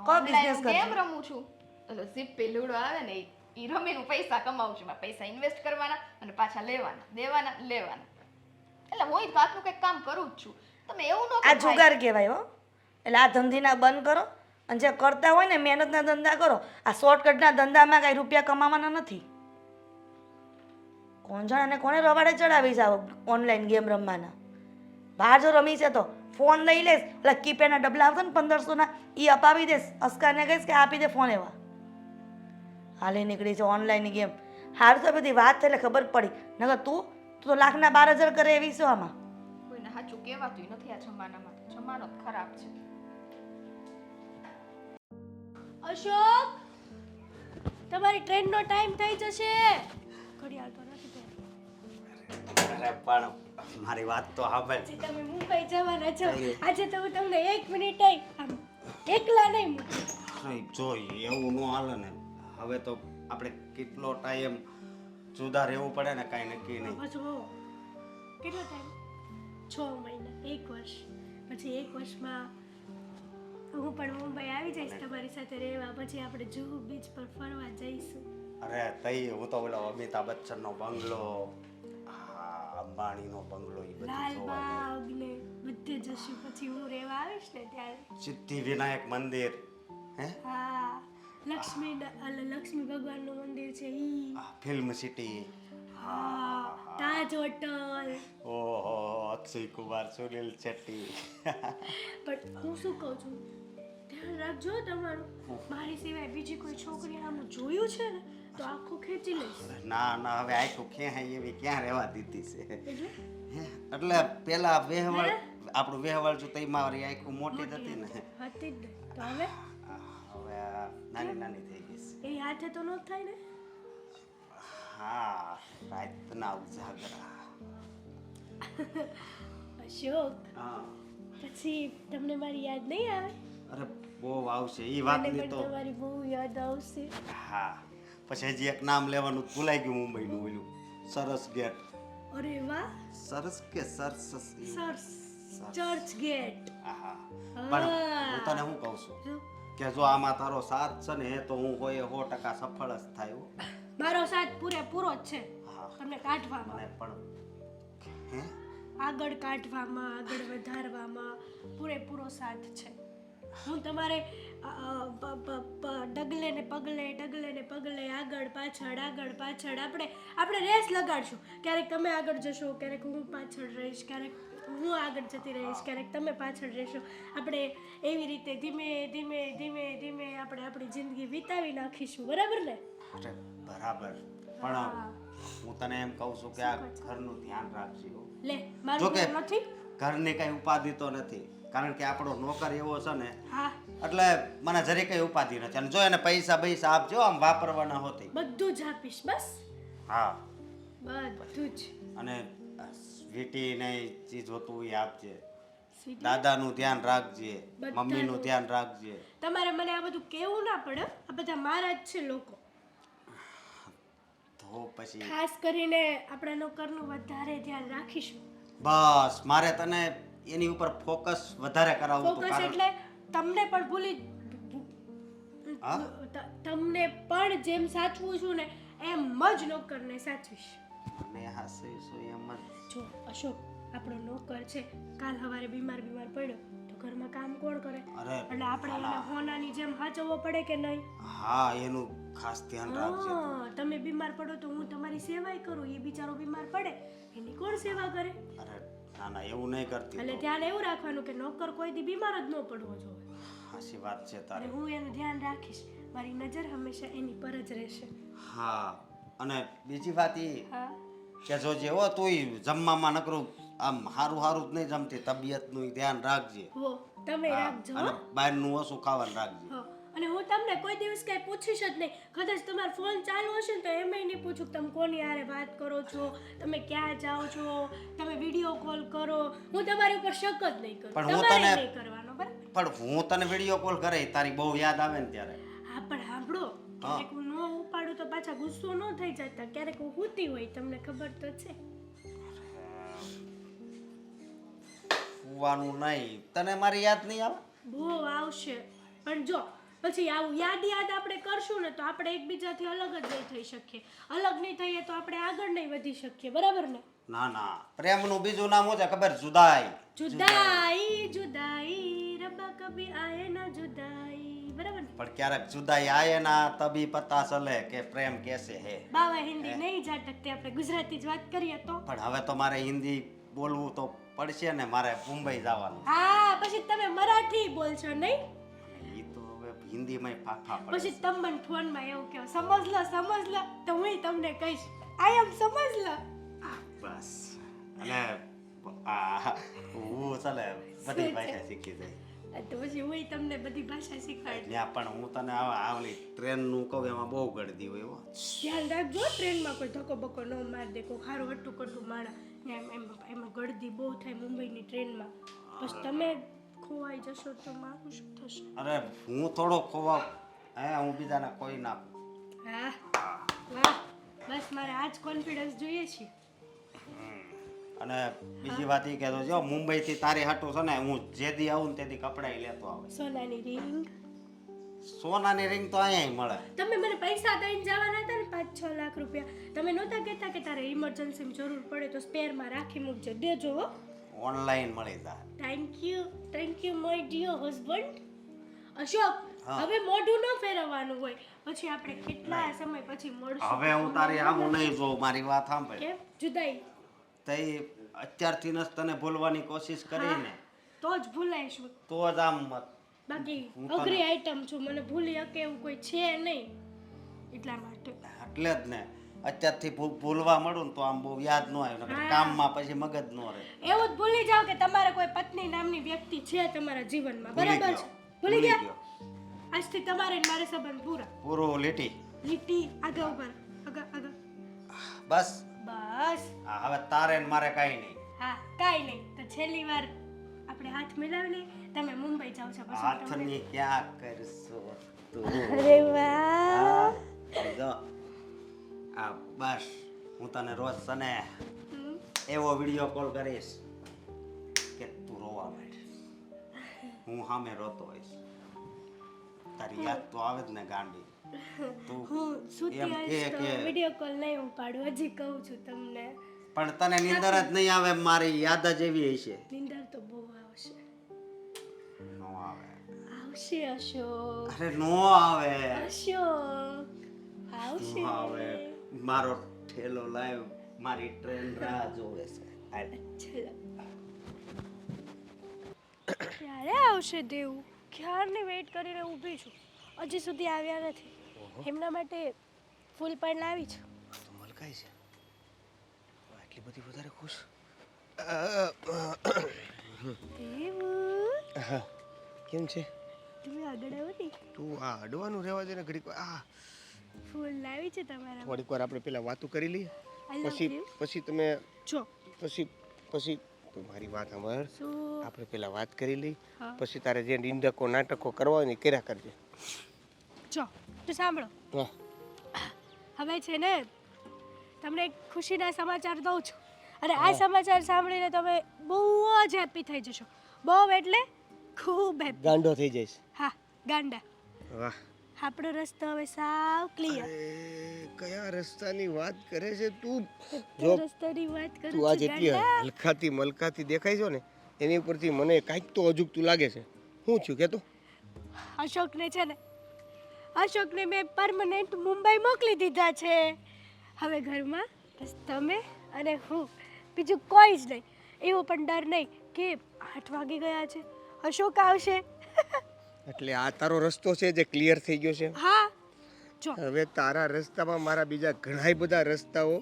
કો બિઝનેસ કરે ગેમ રમું છું. ઓલો ઝીપ્પી લૂડો આવે ને ઈ રમીને પૈસા કમાઉં છું. મારા પૈસા ઇન્વેસ્ટ કરવાના અને પાછા લેવાના, દેવાના, લેવાના. એટલે હું ઈ વાતનું કંઈક કામ કરું જ છું. તમે એવું ન આ જુગાર કહેવાય હો. એટલે આ ધંધીના બંધ કરો અને જે કરતા હોય ને મહેનતના ધંધા કરો. આ શોર્ટકટના ધંધામાં કાંઈ રૂપિયા કમાવાના નથી. કોણ જાણે અને કોને રવાડે ચડાવી જાવ ઓનલાઈન ગેમ રમવાના. બહાર જો રમી છે તો ફોન લઈ લઈશ, એટલે કીપેડના ડબલા આવશે ને 1500ના એ અપાવી દઈશ. અસ્કારને કહીશ કે આપી દે ફોન એવા. હાલી નીકળી છે ઓનલાઈન ગેમ. હારું તો બધી વાત એટલે ખબર પડી. નકર તું તો લાખના 12,000 કરે એવી શું આમાં? કોઈને સાચું કહેવાતું નથી આ જમાનામાં. જમાનો ખરાબ છે. અશોક, તમારી ટ્રેનનો ટાઈમ થઈ જશે. ઘડિયાળ તો નથી પહેરી. અરે પણ મારી વાત તો સાંભળ. આજે તમે મુંબઈ જવાના છો. આજે તો હું તમને 1 મિનિટ આમ એકલા નહીં મૂકું. અરે જો એવું ન હાલે ને. હવે તો આપણે કેટલો ટાઈમ જુદા રહેવું પડે ને કાંઈ નક્કી નહીં. પાછું કેટલો ટાઈમ? 6 મહિના, 1 વર્ષ. પછી 1 વર્ષમાં હું પણ મુંબઈ આવી જઈશ તમારી સાથે રહેવા. પછી આપણે જુહુ બીચ પર ફરવા જઈશું. અરે તઈ હું તો ઓલો અમિતાભ બચ્ચનનો બંગલો, અંબાણીનો બંગલો એ બધું જોવા લાલબાગ ને બધે જશું. પછી હું રહેવા આવીશ ને ત્યારે. સિદ્ધિ વિનાયક મંદિર, હે હા, લક્ષ્મી ભગવાનનું મંદિર છે ઈ. ફિલ્મ સિટી, હા, તાજ હોટલ. ઓહો અક્ષય કુમાર, સુનિલ શેટ્ટી. પણ હું શું કહું છું, ધ્યાન રાખજો તમારું. મારી સિવાય બીજી કોઈ છોકરી આમ જોયું છે ને તો આખું ખેંચી લઈશ. ના ના હવે આખું ક્યાં એવી ક્યાં રહેવા દીધી છે. એટલે હે? એટલે પેલા વેહવળ આપણું વેહવળ જો તઈ મારી આખું મોટી જ હતી ને, હતી જ ને. તો હવે હવે આ નાની નાની થઈ ગઈ છે. એ હાથે તો ન થાય ને. હા, રાતના ઉજાગરા. અશોક, હા, પછી તમને મારી યાદ નહીં આવે? અરે બહુ આવશે ઈ મને વાતની પણ તો. તમારી બહુ યાદ આવશે. હા, પછી હજી એક નામ લેવાનું ભૂલાઈ ગયું મુંબઈનું ઓલું સરસ ગેટ. અરે વાહ, સરસ કે સરસ? સરસ ચર્ચ ગેટ. હા, પણ હું તને શું કહું છું જો, કે જો આમાં તારો સાથ છે ને તો હું કોઈ 100% સફળ જ થાય હો. મારો સાથ પૂરેપૂરો જ છે હા. તમને કાઢવામાં, મને પણ હે આગળ કાઢવામાં, આગળ વધારવામાં પૂરેપૂરો સાથ છે. હું તમારે ડગલે ને પગલે આગળ પાછળ આપણે રેસ લગાડશું. ક્યારેક તમે આગળ જશો, ક્યારેક હું પાછળ રહીશ, ક્યારેક હું આગળ જતી રહીશ, ક્યારેક તમે પાછળ રહેશો. આપણે એવી રીતે ધીમે ધીમે ધીમે ધીમે આપણે આપણી જિંદગી વિતાવી નાખીશું. બરાબર ને? અરે બરાબર, પણ હું તને એમ કહું છું કે આ ઘરનું ધ્યાન રાખજે હો. લે, જો મારું કે ઘર નથી. ઘરની કઈ ઉપાધિ તો નથી, કારણ કે આપણો નોકર એવો છે ને હા, એટલે મને જરી કઈ ઉપાધિ નથી. અને જો એને પૈસા આપજો આમ વાપરવાના હોતી. બધું જ આપીશ. બસ હા, બધું જ. અને સ્વીટી ને ચીજ હોતું એ આપજે. સ્વીટી, દાદાનું ધ્યાન રાખજે, બધાનું. મમ્મીનું ધ્યાન રાખજે. તમારે મને આ બધું કેવું ના પડે. આ બધા મારા જ છે લોકો. તો પછી ખાસ કરીને આપણા નોકરનું વધારે ધ્યાન રાખીશું. બસ મારે તને એની ઉપર ફોકસ વધારે કરાવવું હતું. ફોકસ એટલે તમને પણ હા? તમને પણ જેમ સાચવું છું ને એમ જ નોકરને સાચવીશ. અને હાસીશું એમ જ. જો અશોક, આપણો નોકર છે, કાલ સવારે બીમાર પડ્યો તો ઘરમાં કામ કોણ કરે? અરે એટલે આપણે એને હોનાની જેમ સાચવવો પડે કે નહીં? હા, એનું ખાસ ધ્યાન રાખજે. હા, તમે બીમાર પડો તો હું તમારી સેવાય કરું. એ બિચારો બીમાર પડે એની કોણ સેવા કરે? અરે ના ના એવું નહીં કરતી. એટલે ધ્યાન એવું રાખવાનું કે નોકર કોઈ દી બીમાર જ ન પડવો જોઈએ. હાસી વાત છે અને તારી. હું એનું ધ્યાન રાખીશ. મારી નજર હંમેશા એની પર જ રહેશે. હા, અને બીજી વાત એ હા, કે જો જેવો તું જમવામાં નકરું આમ સારું સારું જ નહીં જમતી, તબિયતનું ધ્યાન રાખજે. હો તમે હા, રાખજો અને હો. બહારનું ઓછું ખાવાનું રાખજે. હો. અને હું તમને કોઈ દિવસ કઈ પૂછીશ જ નહીં. કદાચ તમારો ફોન ચાલુ હશે ને તો એમાંય નહીં પૂછું કે તમે કોની હારે વાત કરો છો, તમે ક્યાં જાઓ છો, તમે વિડીયો કોલ કરો. હું તમારી ઉપર શક જ નહીં કરું. પણ હું તમારે તને- નહીં કરવાનો બરાબર. પણ હું તને વિડીયો કોલ કરે તારી બહુ યાદ આવે ને ત્યારે. હા પણ સાંભળો, ક્યારેક હું ન ઉપાડું તો પાછા ગુસ્સો ન થઈ જતા. ક્યારેક હું સૂતી હોય, તમને ખબર તો છે. સુવાનું નહીં, તને મારી યાદ નહીં આવે? બહુ આવશે. પણ જો પછી આવું યાદ આપણે કરશું ને તો આપણે એકબીજાથી અલગ જ નહીં થઈ શકીએ. અલગ નહીં થઈએ તો આપણે આગળ નહીં વધી શકીએ, બરાબર ને? ના ના, પ્રેમનું બીજું નામ શું છે ખબર? જુદાઈ. જુદાઈ જુદાઈ રબ્બા કભી આયે ના જુદાઈ, બરાબર ને? પણ ક્યારેક જુદાઈ આયે ના તभी પતા ચલે કે પ્રેમ કેસે હે. બાવા હિન્દી નહીં જાટકતે, આપણે ગુજરાતી જ વાત કરીએ તો. પણ હવે તો મારે હિન્દી બોલવું તો પડશે ને, મારે મુંબઈ જવાનું. હા પછી તમે મરાઠી બોલશો નહીં? ઈ તો હવે હિન્દીમાં ફાફા પછી પડે. તમે મને ફોનમાં એવું કહો સમજ લો તો હું તમને કહીશ આઈ એમ સમજ લો. બસ. અને હું ચાલે બધી ભાષા શીખી જાય. તો પછી હું તમને બધી ભાષા શીખવાડી. ત્યાં પણ હું તને આવલી ટ્રેનનું કહું એમાં બહુ ગળદી હોય હો. ધ્યાન રાખજો ટ્રેનમાં કોઈ ધક્કો બક્કો ન માર દે, કોઈ ખારું હટ્ટું કટ્ટું માણા ને એમાં ગળદી બહુ થાય મુંબઈની ટ્રેનમાં. પછી તમે ખોવાઈ જશો તો મારું શું થશે? અરે હું થોડો ખોવા હું બીજાને કોઈ ના. હા વાહ, બસ મારે આ જ કોન્ફિડન્સ જોઈએ છે. અને બીજી વાત એ કહેતો જો મુંબઈ થી તારી હાટું છે ને હું જે દી આવું ને તે દી કપડાય લેતો આવે. સોનાની રિંગ સોનાની રિંગ તો અહીંયા મળે. તમે મને પૈસા દઈને જવાના હતા ને 5-6 લાખ રૂપિયા, તમે નહોતા કહેતા કે તારે ઇમરજન્સીમાં જરૂર પડે તો સ્પેરમાં રાખી મૂકજો, દેજો હો. ઓનલાઈન મળી જાય. Thank you my dear husband. Ashok, હા. હવે મોઢું ન ફેરવવાનું હોય, પછી આપણે કેટલા સમય પછી મળશું. હવે હું તારી આમ નહીં જોઉં, મારી વાત સાંભળ. કેમ જુદાઈ? તઈ અત્યારથી જ તને ભૂલવાની કોશિશ કરી ને તો જ ભૂલાઈશું. તો જ આમ બાકી હું તને- અઘરી આઈટમ છું, મને ભૂલી શકે એવું કોઈ છે નહીં, એટલા માટે. એટલે જ ને અત્યારથી ભૂલવા મળું ને તો આમ બહુ યાદ ન આવે, નકર કામમાં પછી મગજ ન રહે. એવું જ ભૂલી જાઓ કે તમારે કોઈ પત્ની નામની વ્યક્તિ છે તમારા જીવનમાં, બરાબર છે? ભૂલી ગયા? આજથી તમારે ને મારે સંબંધ પૂરા. પૂરું લીટી. લીટી આગળ ઉપર, આગળ. બસ બસ. હા, હવે તારે ને મારે કાંઈ નહીં. હા કાંઈ નહીં. તો છેલ્લી વાર આપણે હાથ મિલાવી લઈએ. તમે મુંબઈ જાઓ છો પછી તમને- હાથની ક્યાં કરશો તું? અરે વાહ. જો આ બસ હું તને રોજ તને હમ. એવો વિડીયો કોલ કરીશ કે તું રોવા માંડ. હું સામે રોતો હોઈશ. તારી યાદ તો આવે જ ને ગાંડી. તું હું સૂતી એમ હઈશ તો કે વિડીયો કોલ નહીં ઉપાડું, હજી કહું છું તમને. પણ તને નીંદર જ નહીં આવે, મારી યાદ જ એવી હશે. નિંદર તો બહુ આવશે. નો આવે. આવશે અશોક, અરે નો આવે. અશોક આવશે. નો આવે. મારો ઠેલો લાવ, મારી ટ્રેન રાહ જોવે છે. હાલ. ચલો. ક્યારે આવશે દેવું? ક્યારની વેઇટ કરીને ઊભી છું, હજી સુધી આવ્યા નથી. એમના માટે ફૂલ પણ લાવી છું. તો મલકાઈ છે આટલી બધી વધારે ખુશ. દેવું હા કેમ છે? તમે આગળ આવો ને. તું આ અડવાનું રહેવા દે ને ઘડીક વાર. ફૂલ લાવી છે તમારા. થોડીક વાર આપણે પેલા વાતો કરી લઈએ, I love પછી you. પછી તમે જો પછી તું મારી વાત સાંભળ. શું? આપણે પેલા વાત કરી લઈ, હા. પછી તારે જે નિંદકો નાટકો કરવા હોય ને એ કર્યા કરજે. જો તો સાંભળો, હા હવે છે ને તમને એક ખુશીના સમાચાર દઉં છું, અને આ સમાચાર સાંભળીને તમે બહુ જ હેપી થઈ જશો. બહુ એટલે ખૂબ હેપી. ગાંડો થઈ જઈશ. હા ગાંડા. વાહ. આપણો રસ્તો હવે સાવ ક્લિયર. અરે કયા રસ્તાની વાત કરે છે તું? જો જો રસ્તાની વાત કરું તું આ છું જેટલી ગાંડા. હલકાતી મલકાતી દેખાય છો ને એની ઉપરથી મને કાંઈક તો અજુગતું લાગે છે. શું થયું કે તું? અશોકને છે ને, અશોકને મેં પરમનન્ટ મુંબઈ મોકલી દીધા છે. હવે ઘરમાં બસ તમે અને હું, બીજું કોઈ જ નહીં. એવો પણ ડર નહીં કે 8 વાગી ગયા છે, અશોક આવશે. એટલે આ તારો રસ્તો છે જે ક્લિયર થઈ ગયો છે. હા જો હવે તારા રસ્તામાં મારા બીજા ઘણા બધા રસ્તાઓ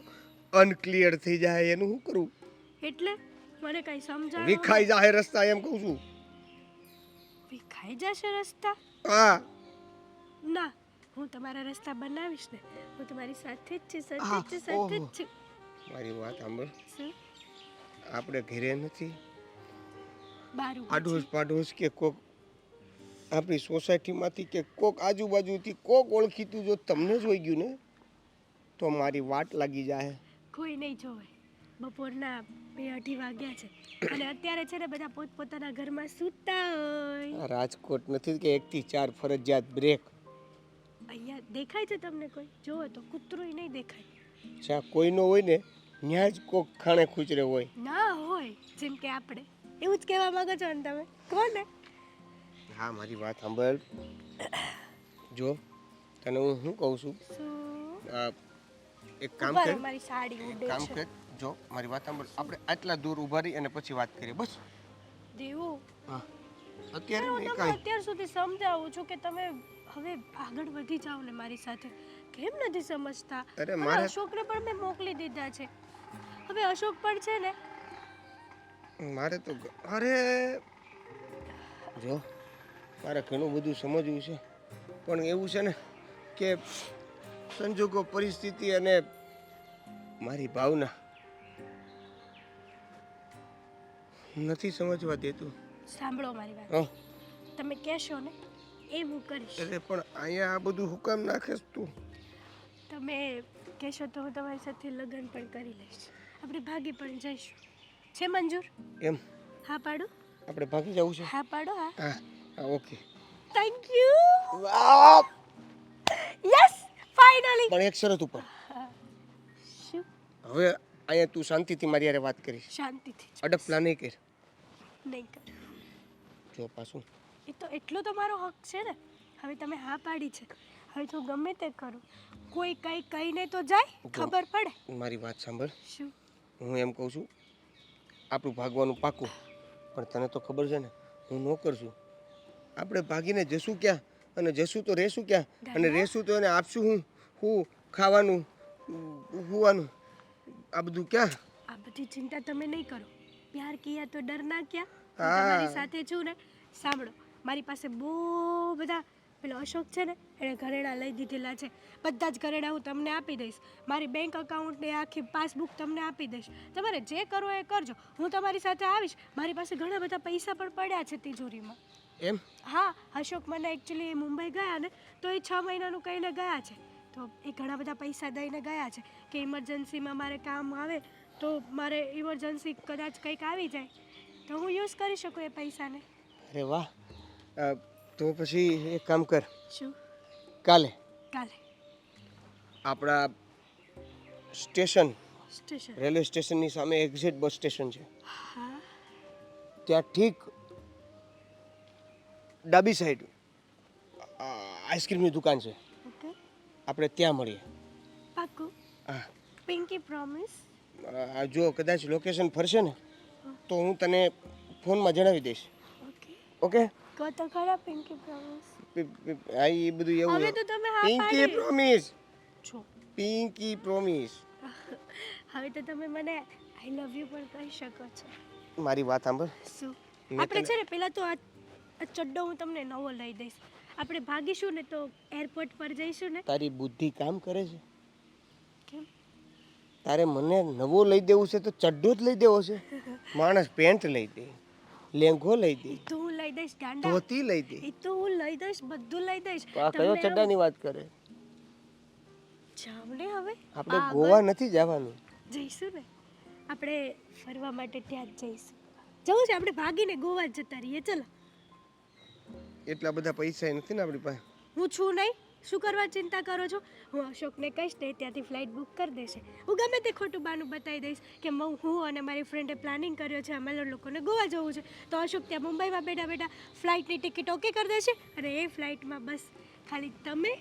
અનક્લિયર થઈ જાય એનું શું કરું? એટલે મને કઈ સમજાણું વિખાઈ જાય રસ્તા એમ કહું છું. વિખાઈ જશે રસ્તા? હા ના, હું તમારા રસ્તા બનાવીશ ને. હું તમારી સાથે જ છું, સાથે હા, જ છું, સાથે જ ઓહો. છું. મારી વાત સાંભળ, શું? આપણે ઘરે નથી બારું આડોશ પાડોશ કે કોક આપણી સોસાયટીમાંથી કે કોક આજુબાજુથી કોક ઓળખીતું જો તમને જોઈ ગયું ને તો મારી વાટ લાગી જાય. કોઈ નહીં જોવે. બપોરના 2-2:30 વાગ્યા છે અને અત્યારે છે ને બધા પોતપોતાના ઘરમાં સૂતા હોય. આ રાજકોટ નથી કે 1 થી 4 ફરજિયાત બ્રેક. અહીંયા દેખાય છે તમને કોઈ? જોવો તો કૂતરોય નહીં દેખાય. જ્યાં કોઈ ન હોય ને ત્યાં જ કોક ખાણે ખૂચરે હોય. ના હોય જેમ કે આપણે. એવું જ કહેવા માંગો છો ને તમે? કોને? હા, મારી વાત સાંભળ. જો તને હું શું કહું છું, શું? આ એક કામ ઉભા કર, રહો, મારી સાડી ઉડે કામ છે. કર. જો મારી વાત સાંભળ, આપણે આટલા દૂર ઊભા રહી અને પછી વાત કરીએ બસ. દેવું હા, અત્યારે હું નહીં તમને કાંઈ. અત્યાર સુધી સમજાવું છું કે તમે હવે આગળ વધી જાઓ ને મારી સાથે. કેમ નથી સમજતા? અરે હવે મારે- અશોકને પણ મેં મોકલી દીધા છે. હવે અશોક પણ છે ને મારે તો અરે જો મારે ઘણું બધું સમજવું છે પણ એવું છે ને કે સંજોગો પરિસ્થિતિ અને મારી ભાવના નથી સમજવા દેતું. સાંભળો મારી વાત. હા, તમે કહેશો ને એમ હું કરીશ. અરે પણ અહીંયા આ બધું હું કામ નાખેશ તું? તમે કહેશો તો હું તમારી સાથે લગ્ન પણ કરી લઈશ. આપણે ભાગી પણ જઈશું. છે મંજૂર? એમ હા પાડો? આપણે ભાગી જવું છે? હા પાડો. હા. હા હા, ઓકે. Thank you. વાહ! Yes, finally. પણ એક શરત ઉપર. શું? હવે અહીંયા તું શાંતિથી મારી હારે વાત કરીશ, શાંતિથી જ. અડપલા નહીં કર. નહીં કર. જો પાછું એ તો એટલો તો મારો હક છે ને. હવે તમે હા પાડી છે, હવે તો ગમે તે કરું. કોઈ કઈ કહીને તો જાય, ખબર પડે. મારી વાત સાંભળ. શું? હું એમ કહું છું આપણું ભાગવાનું પાકું, પણ તને તો ખબર છે ને હું ન કરશું. આપણે ભાગીને જશું ક્યાં અને જશું તો રહેશું ક્યાં અને રહેશું તો એને આપશું હું ખાવાનું હુવાનું આ બધું ક્યાં? આ બધી ચિંતા તમે નહીં કરો. પ્યાર કિયા તો ડરના ક્યાં? હું હા. તમારી સાથે છું ને. સાંભળો, મારી પાસે બહુ બધા પેલો અશોક છે ને એણે ઘરેણા લઈ દીધેલા છે. બધા જ ઘરેણા હું તમને આપી દઈશ. મારી બેંક અકાઉન્ટની આખી પાસબુક તમને આપી દઈશ. તમારે જે કરવો એ કરજો. હું તમારી સાથે આવીશ. મારી પાસે ઘણા બધા પૈસા પણ પડ્યા છે તિજોરીમાં. એમ? હા, અશોક મને એકચ્યુઅલી મુંબઈ ગયા ને તો એ 6 મહિનાનું કહીને ગયા છે. તો એ ઘણા બધા પૈસા દઈને ગયા છે કે ઇમરજન્સીમાં મારે કામ આવે તો મારે ઇમરજન્સી કદાચ કંઈક આવી જાય તો હું યુઝ કરી શકું એ પૈસાને. અરે વાહ! તો પછી એક કામ કર, શું? કાલે કાલે આપણા સ્ટેશન સ્ટેશન? રેલવે સ્ટેશનની સામે એક્ઝેક્ટ બસ સ્ટેશન છે, હા. ત્યાં ઠીક ડાબી સાઈડ આઈસ્ક્રીમની દુકાન છે. ઓકે, આપણે ત્યાં મળીએ. પાક્કું. હા, પિંકી પ્રોમિસ. જો કદાચ લોકેશન ફરશે ને તો હું તને ફોનમાં જણાવી દઈશ. Okay, okay? કહો તો ખરા પિંકી પ્રોમિસ. હા, એ બધું એવું. હવે તો તમે હા પિંકી પાડી પ્રોમિસ. છો. પિંકી પ્રોમિસ. હવે તો તમે મને આઈ લવ યુ પણ કહી શકો છો. મારી વાત સાંભળ. શું? મેં આપણે તને- છે ને પહેલાં તો આ ચડ્ડો હું તમને નવો લઈ દઈશ. આપણે ભાગીશું ને તો એરપોર્ટ પર જઈશું ને. તારી બુદ્ધિ કામ કરે છે? કેમ? તારે મને નવો લઈ દેવું છે તો ચડ્ડો જ લઈ દેવો છે? માણસ પેન્ટ લઈ દે, લેંઘો લઈ દે, એ તો હું લઈ દઈશ ગાંડા. ધોતી લઈ દે. એ તો હું લઈ દઈશ, બધું લઈ દઈશ. તો આ કયો તમને ચડ્ડાની વાત કરે? જાવ ને હવે. આપણે આગળ ગોવા નથી જવાનું. જઈશું ને. આપણે ફરવા માટે ત્યાં જ જઈશું. જવું છે આપણે ભાગીને ગોવા જ જતા રહીએ. ચલો. એટલા બધા પૈસા નથી ને આપણી પાસે. હું છું નહીં. શું કરવા ચિંતા કરો છો? હું અશોકને કહીશ ને ત્યાંથી ફ્લાઇટ બુક કરી દેશે. હું ગમે તે ખોટું બાનું બતાવી દઈશ કે હું અને મારી ફ્રેન્ડે પ્લાનિંગ કર્યો છે અમે લોકોને ગોવા જવું છે. તો અશોક ત્યાં મુંબઈમાં બેઠા બેઠા ફ્લાઇટની ટિકિટ ઓકે કરી દેશે અને એ ફ્લાઇટમાં બસ ખાલી તમે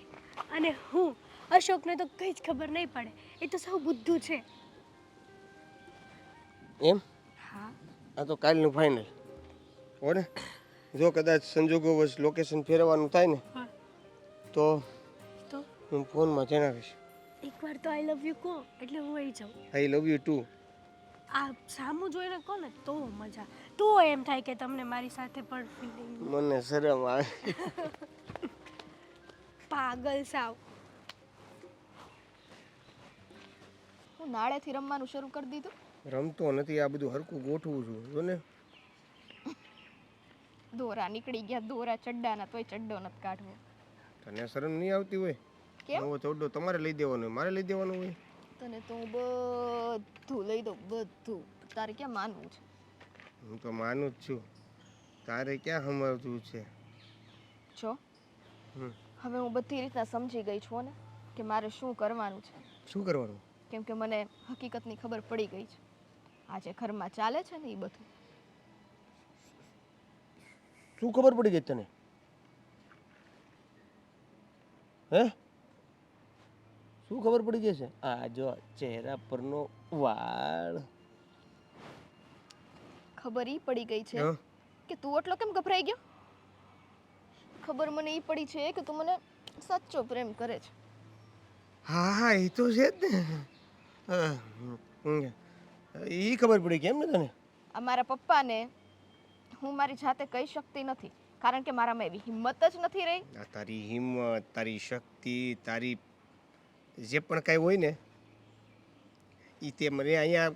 અને હું. અશોકને તો કંઈ જ ખબર નહીં પડે. એ તો સૌ બુદ્ધુ છે. એમ? હા. આ તો કાલનું ફાઇનલ હો ને. જો કદાચ સંજોગો લોકેશન ફેરવવાનું થાય ને હા. તો તો હું ફોનમાં જણાવીશ. એકવાર તો આઈ લવ યુ કહો એટલે હું આવી જાઉં. આઈ લવ યુ ટુ. આ સામું જોઈને કહો ને તો મજા, તો એમ થાય કે તમને મારી સાથે પણ ફિલિંગ. મને શરમ આવે. પાગલ સાવ. હું નાળેથી રમવાનું શરૂ કરી દીધું. રમતો નથી, આ બધું હરખું ગોઠવું છું જો ને. દોરા નીકળી ગયા, દોરા ચડ્ડાના, તોય ચડ્ડો નથી કાઢવો. તને શરમ નહીં આવતી હોય? કેમ? નવો ચોડો તમારે લઈ દેવાનો હોય, મારે લઈ દેવાનું હોય? તને તો હું બધું લઈ દઉં, બધું. તારે ક્યાં માનવું છે? હું તો માનું જ છું, તારે ક્યાં સમજવું છે? જો હમ. હવે હું બધી રીતના સમજી ગઈ છું ને કે મારે શું કરવાનું છે. શું કરવાનું? કેમ કે મને હકીકતની ખબર પડી ગઈ છે. આ જે ઘરમાં ચાલે છે ને એ બધું. શું ખબર પડી ગઈ તને? હે શું ખબર પડી ગઈ છે? આ જો ચહેરા પરનો વાળ. ખબર ઈ પડી ગઈ છે હં? કે તું એટલો કેમ ગભરાઈ ગયો. ખબર મને ઈ પડી છે કે તું મને સાચો પ્રેમ કરે છે. હા હા એ તો છે જ ને. એ ખબર પડી કેમ ને તને? આ મારા પપ્પાને હું મારી જાતે કહી શકતી નથી કારણ કે મારામાં એવી હિંમત જ નથી રહી. આ તારી હિંમત, તારી શક્તિ, તારી જે પણ કાંઈ હોય ને એ તે મને અહીંયા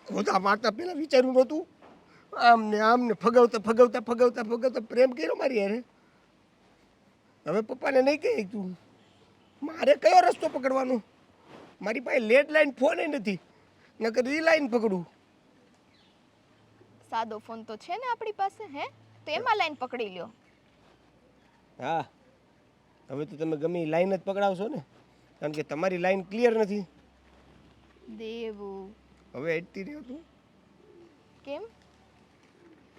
ખોદા મારતા પહેલાં વિચાર્યું નહોતું. આમને ફગાવતા ફગાવતા ફગાવતા ફગાવતા પ્રેમ કર્યો મારી યારે. હવે પપ્પાને નહીં કહે તું મારે કયો રસ્તો પકડવાનો? મારી પાસે લેન્ડલાઇન ફોન નથી, નકર ઈ લાઈન પકડું. સાદો ફોન તો છે ને આપણી પાસે, હે? તો એમાં લાઈન પકડી લ્યો. હા હવે તો તમે ગમે એ લાઈન જ પકડાવશો ને, કારણ કે તમારી લાઈન ક્લિયર નથી. દેવું હવે અટતી રહ્યો તું. કેમ?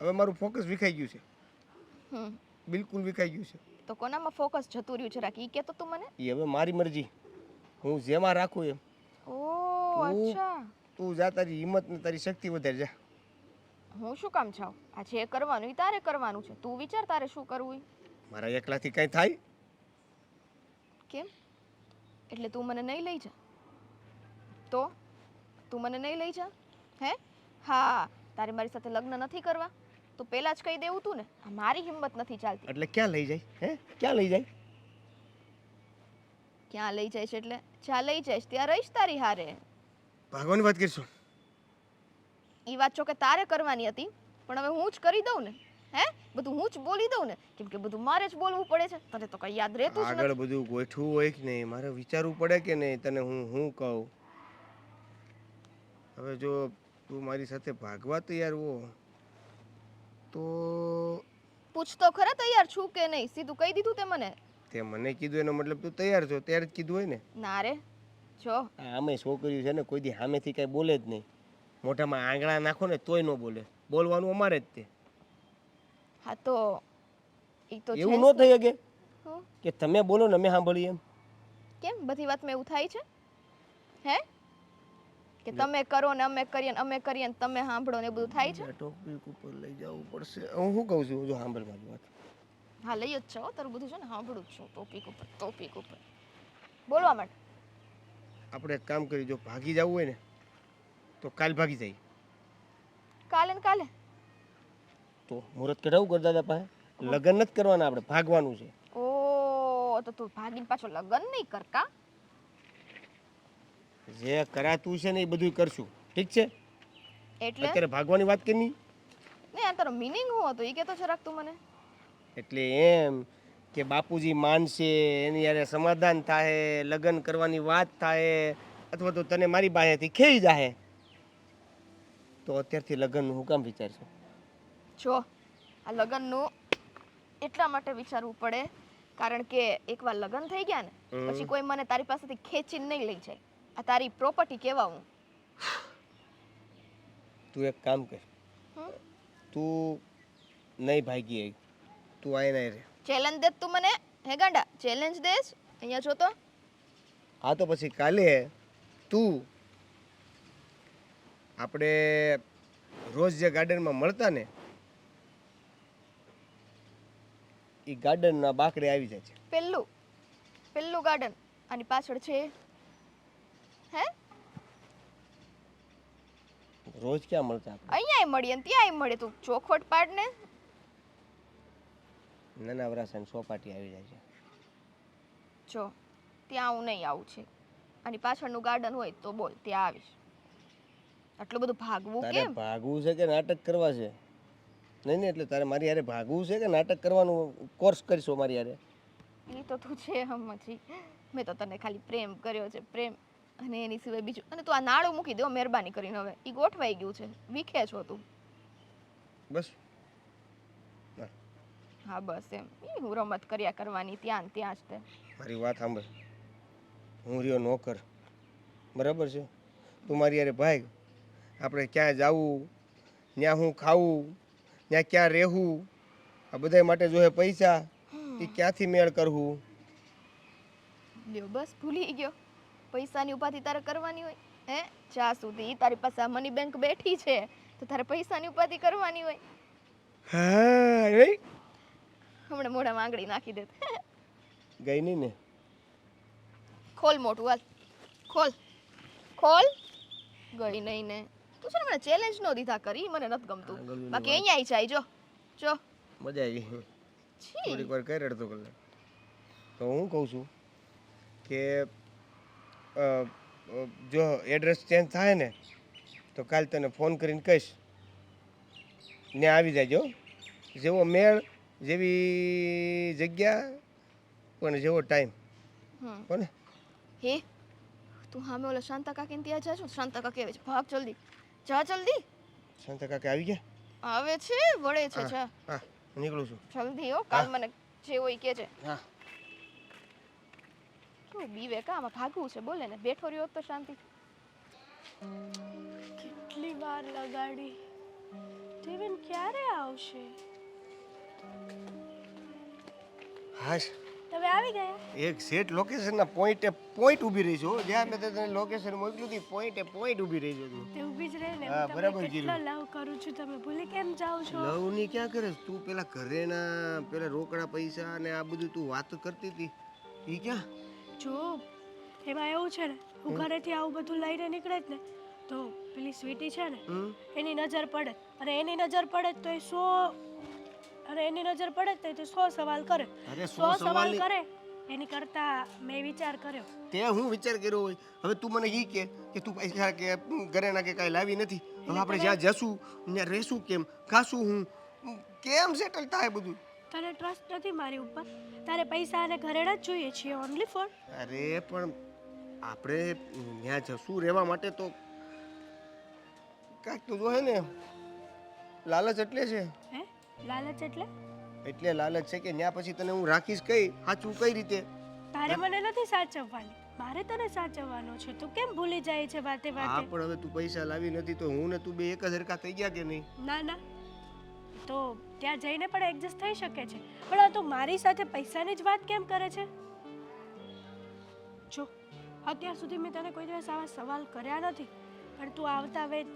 હવે મારું ફોકસ વિખાઈ ગયું છે, હમ બિલકુલ વિખાઈ ગયું છે. તો કોનામાં ફોકસ જતું રહ્યું જરાક ઈ કહેતો તું મને. એ હવે મારી મરજી, હું જેમાં રાખું એમ. ઓ તું- અચ્છા. તું જા, તારી હિંમત ને તારી શક્તિ વધારે જા. હું શું કામ જાઉં? આ જે કરવાનું ઈ તારે કરવાનું છે. તું વિચાર તારે શું કરવું ઈ. મારા એકલાથી કાંઈ થાય? કેમ? એટલે તું મને નહીં લઈ જા? તો તું મને નહીં લઈ જા, હે? હા, તારે મારી સાથે લગ્ન નથી કરવા તો પહેલા જ કહી દેવું તું ને. આ મારી હિંમત નથી ચાલતી. એટલે ક્યાં લઈ જાય? હે ક્યાં લઈ જાય? ક્યાં લઈ જાય છે એટલે જ્યાં લઈ જઈશ ત્યાં રહીશ તારી હારે. ભાગવાની વાત કરશો? ઈ વાત જો કે તારે કરવાની હતી પણ હવે હું જ કરી દઉં ને. હે? બધું હું જ બોલી દઉં ને, કેમ કે બધું મારે જ બોલવું પડે છે. તને તો કઈ યાદ રહેતું જ આગળ નથી. બધું ગોઠવું હોય કે નહીં, મારે વિચારવું પડે કે નહીં તને હું કહું. હવે જો તું મારી સાથે ભાગવા તૈયાર હો તો પૂછ તો ખરા તૈયાર છું કે નહીં. સીધું કહી દીધું તે મને. તે મને કીધું એનો મતલબ તું તૈયાર છો ત્યારે જ કીધું હોય ને. ના રે જો આમે છોકરીઓ છે ને કોઈ દી સામેથી કાંઈ બોલે જ નહીં. મોઢામાં આંગળા નાખો ને તોય ન બોલે. બોલવાનું અમારે જ તે. હા તો ઈ તો એવું છે ન થઈ શકે હું કે તમે બોલો ને અમે સાંભળીએ એમ. કેમ બધી વાતમાં એવું થાય છે? હે? કે તમે કરો ને અમે કરીએ ને અમે કરીએ ને તમે સાંભળો ને એ બધું થાય છે? ટોપિક ઉપર લઈ જવું પડશે. હું શું કહું છું, જો સાંભળ મારી વાત. હા લઈ જ છે હો, તારું બધું છે ને સાંભળું જ છું. ટોપિક ઉપર બોલવા માટે. આપણે એક કામ કરી, જો ભાગી જવું હોય ને તો કાલ ભાગી જાય. કાલે ને કાલે તો મુહૂર્ત કઢાવું કરદાદા પાસે. લગ્ન નથી કરવાના, આપણે ભાગવાનું છે. ઓ તો તું ભાગીને પાછો લગ્ન નહીં કર કા? જે કરાતું છે ને એ બધું કરશું, ઠીક છે? એટલે અત્યારે ભાગવાની વાત કરી. નહીં આ તારો મિનિંગ શું હતો એ કહેતો છે રાખતું મને. એટલે એમ કે બાપુજી માનશે, એની યારે સમાધાન થાય, લગ્ન કરવાની વાત થાય, અથવા તો તને મારી બાહેથી ખેઈ જાહે તો અત્યારથી લગ્નનું હું કામ વિચારશું? જો આ લગ્નનું એટલા માટે વિચારવું પડે કારણ કે એકવાર લગ્ન થઈ ગયા ને પછી કોઈ મને તારી પાસેથી ખેંચીને નહીં લઈ જાય. આ તારી પ્રોપર્ટી કહેવા હું. તું એક કામ કર, હમ? તું નહીં ભાગી, તું આય નહીં રે. ચેલેન્જ દે તું મને. હે ગાંડા ચેલેન્જ દેશ અહીંયા જોતો. હા તો પછી કાલે તું આપણે રોજ જે ગાર્ડનમાં મળતા ને એ ગાર્ડનના બાકડે આવી જાય છે. પેલું ગાર્ડન આની પાછળ છે હે રોજ ક્યાં મળતા આપણે? અહીંયાય મળીએ ને ત્યાંય મળે. તું ચોખવટ પાડ ને. નાના વરાસણ સોપાટી આવી જાય છે. જો ત્યાં હું નહીં આવું છે. આની પાછળનું ગાર્ડન હોય તો બોલ, ત્યાં આવીશ. આટલું બધું ભાગવું તારે કેમ? ભાગવું છે કે નાટક કરવા છે? નહીં નહીં, એટલે તારે મારી યારે ભાગવું છે કે નાટક કરવાનું કોર્સ કરીશો મારી યારે? એ તો તું છે સમજી. મેં તો તને ખાલી પ્રેમ કર્યો છે, પ્રેમ. અને એની સિવાય બીજું. અને તું આ નાળું મૂકી દો મહેરબાની કરીને. હવે એ ગોઠવાઈ ગયું છે. વીખે છો તું. બસ હા બસ એમ. ઈ હું રમત કર્યા કરવાની ત્યાં ને ત્યાં જ તે. મારી વાત સાંભળ. હું રહ્યો નોકર, બરાબર છે? તું મારી યારે ભાગ. આપણે ક્યાં જાવું, ત્યાં હું ખાવું, ત્યાં ક્યાં રહેવું, આ બધા માટે જોઈએ પૈસા. એ ક્યાંથી મેળ કરવું? લ્યો બસ ભૂલી ગયો. પૈસાની ઉપાધિ તારે કરવાની હોય હે? જ્યાં સુધી તારી પાસે આ મની બેંક બેઠી છે તો તારે પૈસાની ઉપાધિ કરવાની હોય. હા નહીં હમણાં મોઢામાં આંગળી નાખી દે. ગઈ નહીં ને? ખોલ મોટું હાલ. ખોલ ખોલ. ગઈ નહીં ને. તું છે ને મને ચેલેન્જ નો દીધા કરી, મને નથી ગમતું. બાકી અહીંયા આવી જાય. જો જો મજા આવી. છી. થોડીક વાર કઈ રડતો કલાક. તો હું કહું છું કે જો એડ્રેસ ચેન્જ થાય ને તો કાલ તને ફોન કરીને કહીશ, ને આવી જાયજો. જેવો મેળ, જેવી જગ્યા, પણ જેવો ટાઈમ. હમ. કોને? હે તું હામે ઓલા શાંતા કાકીને ત્યાં જા છો. શાંતા કાકી આવે છે. ભાગ જલ્દી. જા જલ્દી. શાંતા કાકા આવી ગયા? આવે છે વળે છે. જા હા નીકળું છું. જલ્દી હો. કાલ મને જે હોય કે છે. હા તું બીવે કા? આમાં ભાગવું છે બોલે ને. બેઠો રહ્યો તો શાંતિ. કેટલી વાર લગાડી. દેવેન ક્યારે આવશે? હાશ, તમે આવી ગયા? એક સેટ લોકેશનના પોઈન્ટે પોઈન્ટ ઊભી રહી છે. જ્યાં મેં તને લોકેશન મોકલ્યું હતી પોઈન્ટે પોઈન્ટ ઊભી રહી છે તું. તે ઊભી જ રહે ને. હા, હું બરાબર તમને કેટલો કીધું. લવ કરું છું, તમે ભૂલી કેમ જાઓ છો? લવની ક્યાં કરે છે? તું પેલા ઘરેના પેલા રોકડા પૈસા ને આ બધું તું વાત કરતી હતી એ ક્યાં? જો એમાં એવું છે ને, હું ઘરેથી આવું બધું લઈને નીકળે જ ને તો પેલી સ્વીટી છે ને એની નજર પડે, અને એની નજર પડે તો એ 100, અને એની નજર પડે તો 100 સવાલ કરે. અરે 100 સવાલ સવાલ કરે એની કરતા મેં વિચાર કર્યો. તે હું વિચાર કર્યો હોય. હવે તું મને ઈ કે તું પૈસા કે ઘરેના કે કાંઈ લાવી નથી. હવે આપણે જ્યાં જશું ત્યાં રહેશું કેમ, ખાશું હું કેમ સેટલ થાય બધું? તને ટ્રસ્ટ નથી મારી ઉપર? તારે પૈસા અને ઘરેણા જ જોઈએ છીએ ઓનલી ફોર. અરે પણ આપણે ત્યાં જશું રહેવા માટે તો કાંઈક તો જોહે ને. લાલચ એટલે છે. હે લાલચ એટલે? એટલે લાલચ છે કે ત્યાં પછી તને હું રાખીશ કઈ, સાચું કઈ રીતે? તારે મને નથી સાચવવાની, મારે તને સાચવવાનો છે. તું કેમ ભૂલી જાય છે વાતે હા વાતે? પણ હવે તું પૈસા લાવી નથી તો હું ને તું બે એક જ હરખા થઈ ગયા કે નહીં? ના ના, તો ત્યાં જઈને પણ એડજસ્ટ થઈ શકે છે. પણ આ તું મારી સાથે પૈસાની જ વાત કેમ કરે છે? જો અત્યાર સુધી મેં તને કોઈ દિવસ આવા સવાલ કર્યા નથી, પણ તું આવતા વેત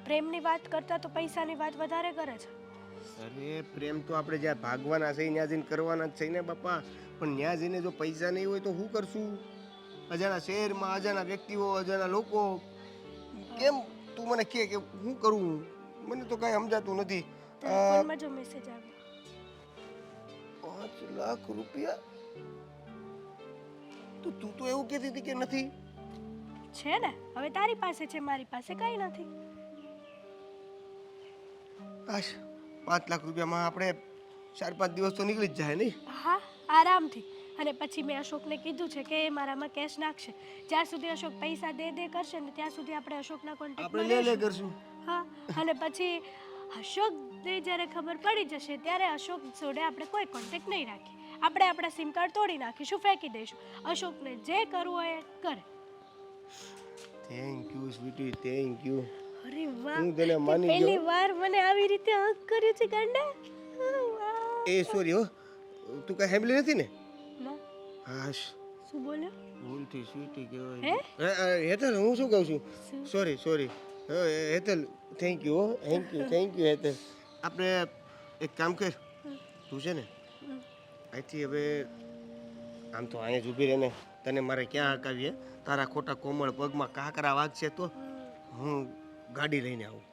પ્રેમની વાત કરતા તો પૈસાની વાત વધારે કરે છે. અરે પ્રેમ તો આપણે જ્યાં ભાગવાના છે ત્યાં જઈને કરવાના જ છે ને બાપા. પણ ત્યાં જઈને જો પૈસા નહીં હોય તો શું કરશું? અજાણા શહેરમાં અજાણા વ્યક્તિઓ, અજાણા લોકો, કેમ તું મને કહે કે શું કરું? મને તો કાંઈ સમજાતું નથી. તારા ફોનમાં જો મેસેજ આવ્યો. 5 લાખ રૂપિયા? તો તું તો એવું કહેતી હતી કે નથી. છે ને, હવે તારી પાસે છે, મારી પાસે કંઈ નથી. આશ 5 લાખ રૂપિયામાં આપણે 4-5 દિવસ તો નીકળી જ જાય નહીં? હા આરામથી. અને પછી મેં અશોકને કીધું છે કે એ મારામાં કેશ નાખશે. જ્યાં સુધી અશોક પૈસા દે કરશે ને ત્યાં સુધી આપણે અશોકના આપણે કોન્ટેક્ટમાં લે રહીશું. કરશું. હા, અને પછી અશોકને જ્યારે ખબર પડી જશે ત્યારે અશોક જોડે આપણે કોઈ કોન્ટેક્ટ નહીં રાખીએ. આપણે આપણા સિમ કાર્ડ તોડી નાખીશું, ફેંકી દઈશું. અશોકને જે કરવું હોય એ કરે. Thank you sweetie, thank you. અરે વાહ, હું તને માની પહેલી ગયો. વાર મને આવી રીતે હક કર્યું છે ગાંડા. વાહ. એ સોરી હો, તું કાંઈ સાંભળી નથી ને? ના, હાશ, શું બોલ્યો? ભૂલથી સ્વીટી હે? કહેવાય. હેતલ હું શું કહું છું? Sorry sorry. Hetal thank you હો, થેન્ક યુ હેતલ. આપણે એક કામ કર, તું છે ને અહીંથી હવે આમ તો અહીંયા જ ઊભી રહે ને, તને મારે ક્યાં હકાવીએ? તારા ખોટા કોમળ પગમાં કાકરા વાગશે તો હું ગાડી લઈને આવું.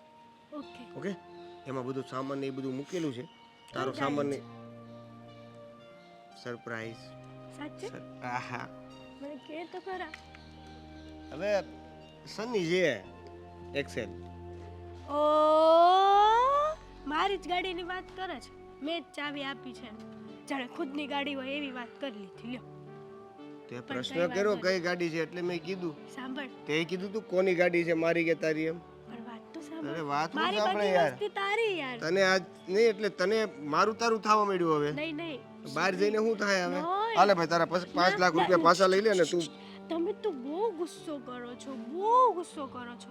ઓકે. ઓકે? એમાં બધું સામાન ને એ બધું મૂકેલું છે. તારો કઈ સામાન ને ગાડી સરપ્રાઈઝ. સાચે આહા. મને કે તો ખરા. હવે સની છે એક્સેલ. ઓ મારી જ ગાડીની વાત કરે છે. મેં જ ચાવી આપી છે. જાણે ખુદની ગાડી હોય એવી વાત કરી લીધી. લ્યો તે પણ પ્રશ્ન કઈ કર્યો વાંધો કઈ ગાડી છે એટલે મેં કીધું. સાંભળ તે કીધું તું કોની ગાડી છે, મારી કે તારી એમ. પણ વાત તો અરે સાંભળ. વાત તો મારી સાંભળે બધી યાર. વસ્તુ તારી યાર. તને આજ નહીં એટલે તને મારું તારું થવા મળ્યું હવે. નહીં નહીં. બહાર જઈને શું થાય હવે? નહીં. હાલે ભાઈ તારા 5 લાખ રૂપિયા પાછા લઈ લે ને તું. તમે તો બહુ ગુસ્સો કરો છો, બહુ ગુસ્સો કરો છો.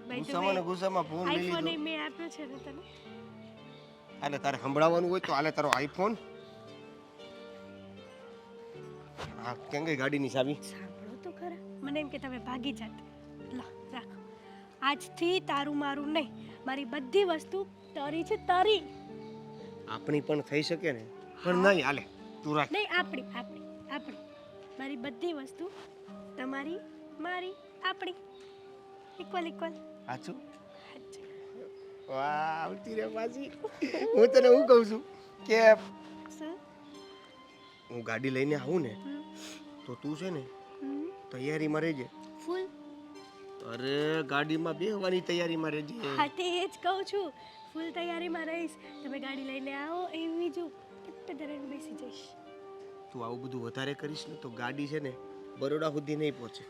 ગુસ્સામાં ને ગુસ્સામાં ફોન લઈ આઈફોન લીધો. મેં આપ્યો છે ને તને. હાલે તારે સંભળાવવાનું હોય તો હાલે તારો આઈફોન. હા કેમ ગઈ ગાડીની ચાવી? સાંભળો તો ખરા. મને એમ કે તમે ભાગી જાત. લા રાખો. આજથી તારું મારું નહીં, મારી બધી વસ્તુ તારી છે, તારી. આપણી પણ થઈ શકે ને, પણ નહીં હાલે તું રાખ. નહીં આપણી આપણી આપણી. મારી બધી વસ્તુ તમારી, મારી, આપણી. Equal equal. સાચું? વાહ આવતી રે પાછી. હું તને હું કહું છું કે શું? હું ગાડી લઈને આવું ને તો તું છે ને તૈયારીમાં રહેજે. ફૂલ. અરે ગાડીમાં બેસવાની તૈયારીમાં રહેજે. હા તે જ કહું છું. ફૂલ તૈયારીમાં રહીશ. તમે ગાડી લઈને આવો એવી જ ધરેને બેસી જઈશ. તું આવું બધું વધારે કરીશ ને તો ગાડી છે ને બરોડા સુધી નહીં પહોંચે.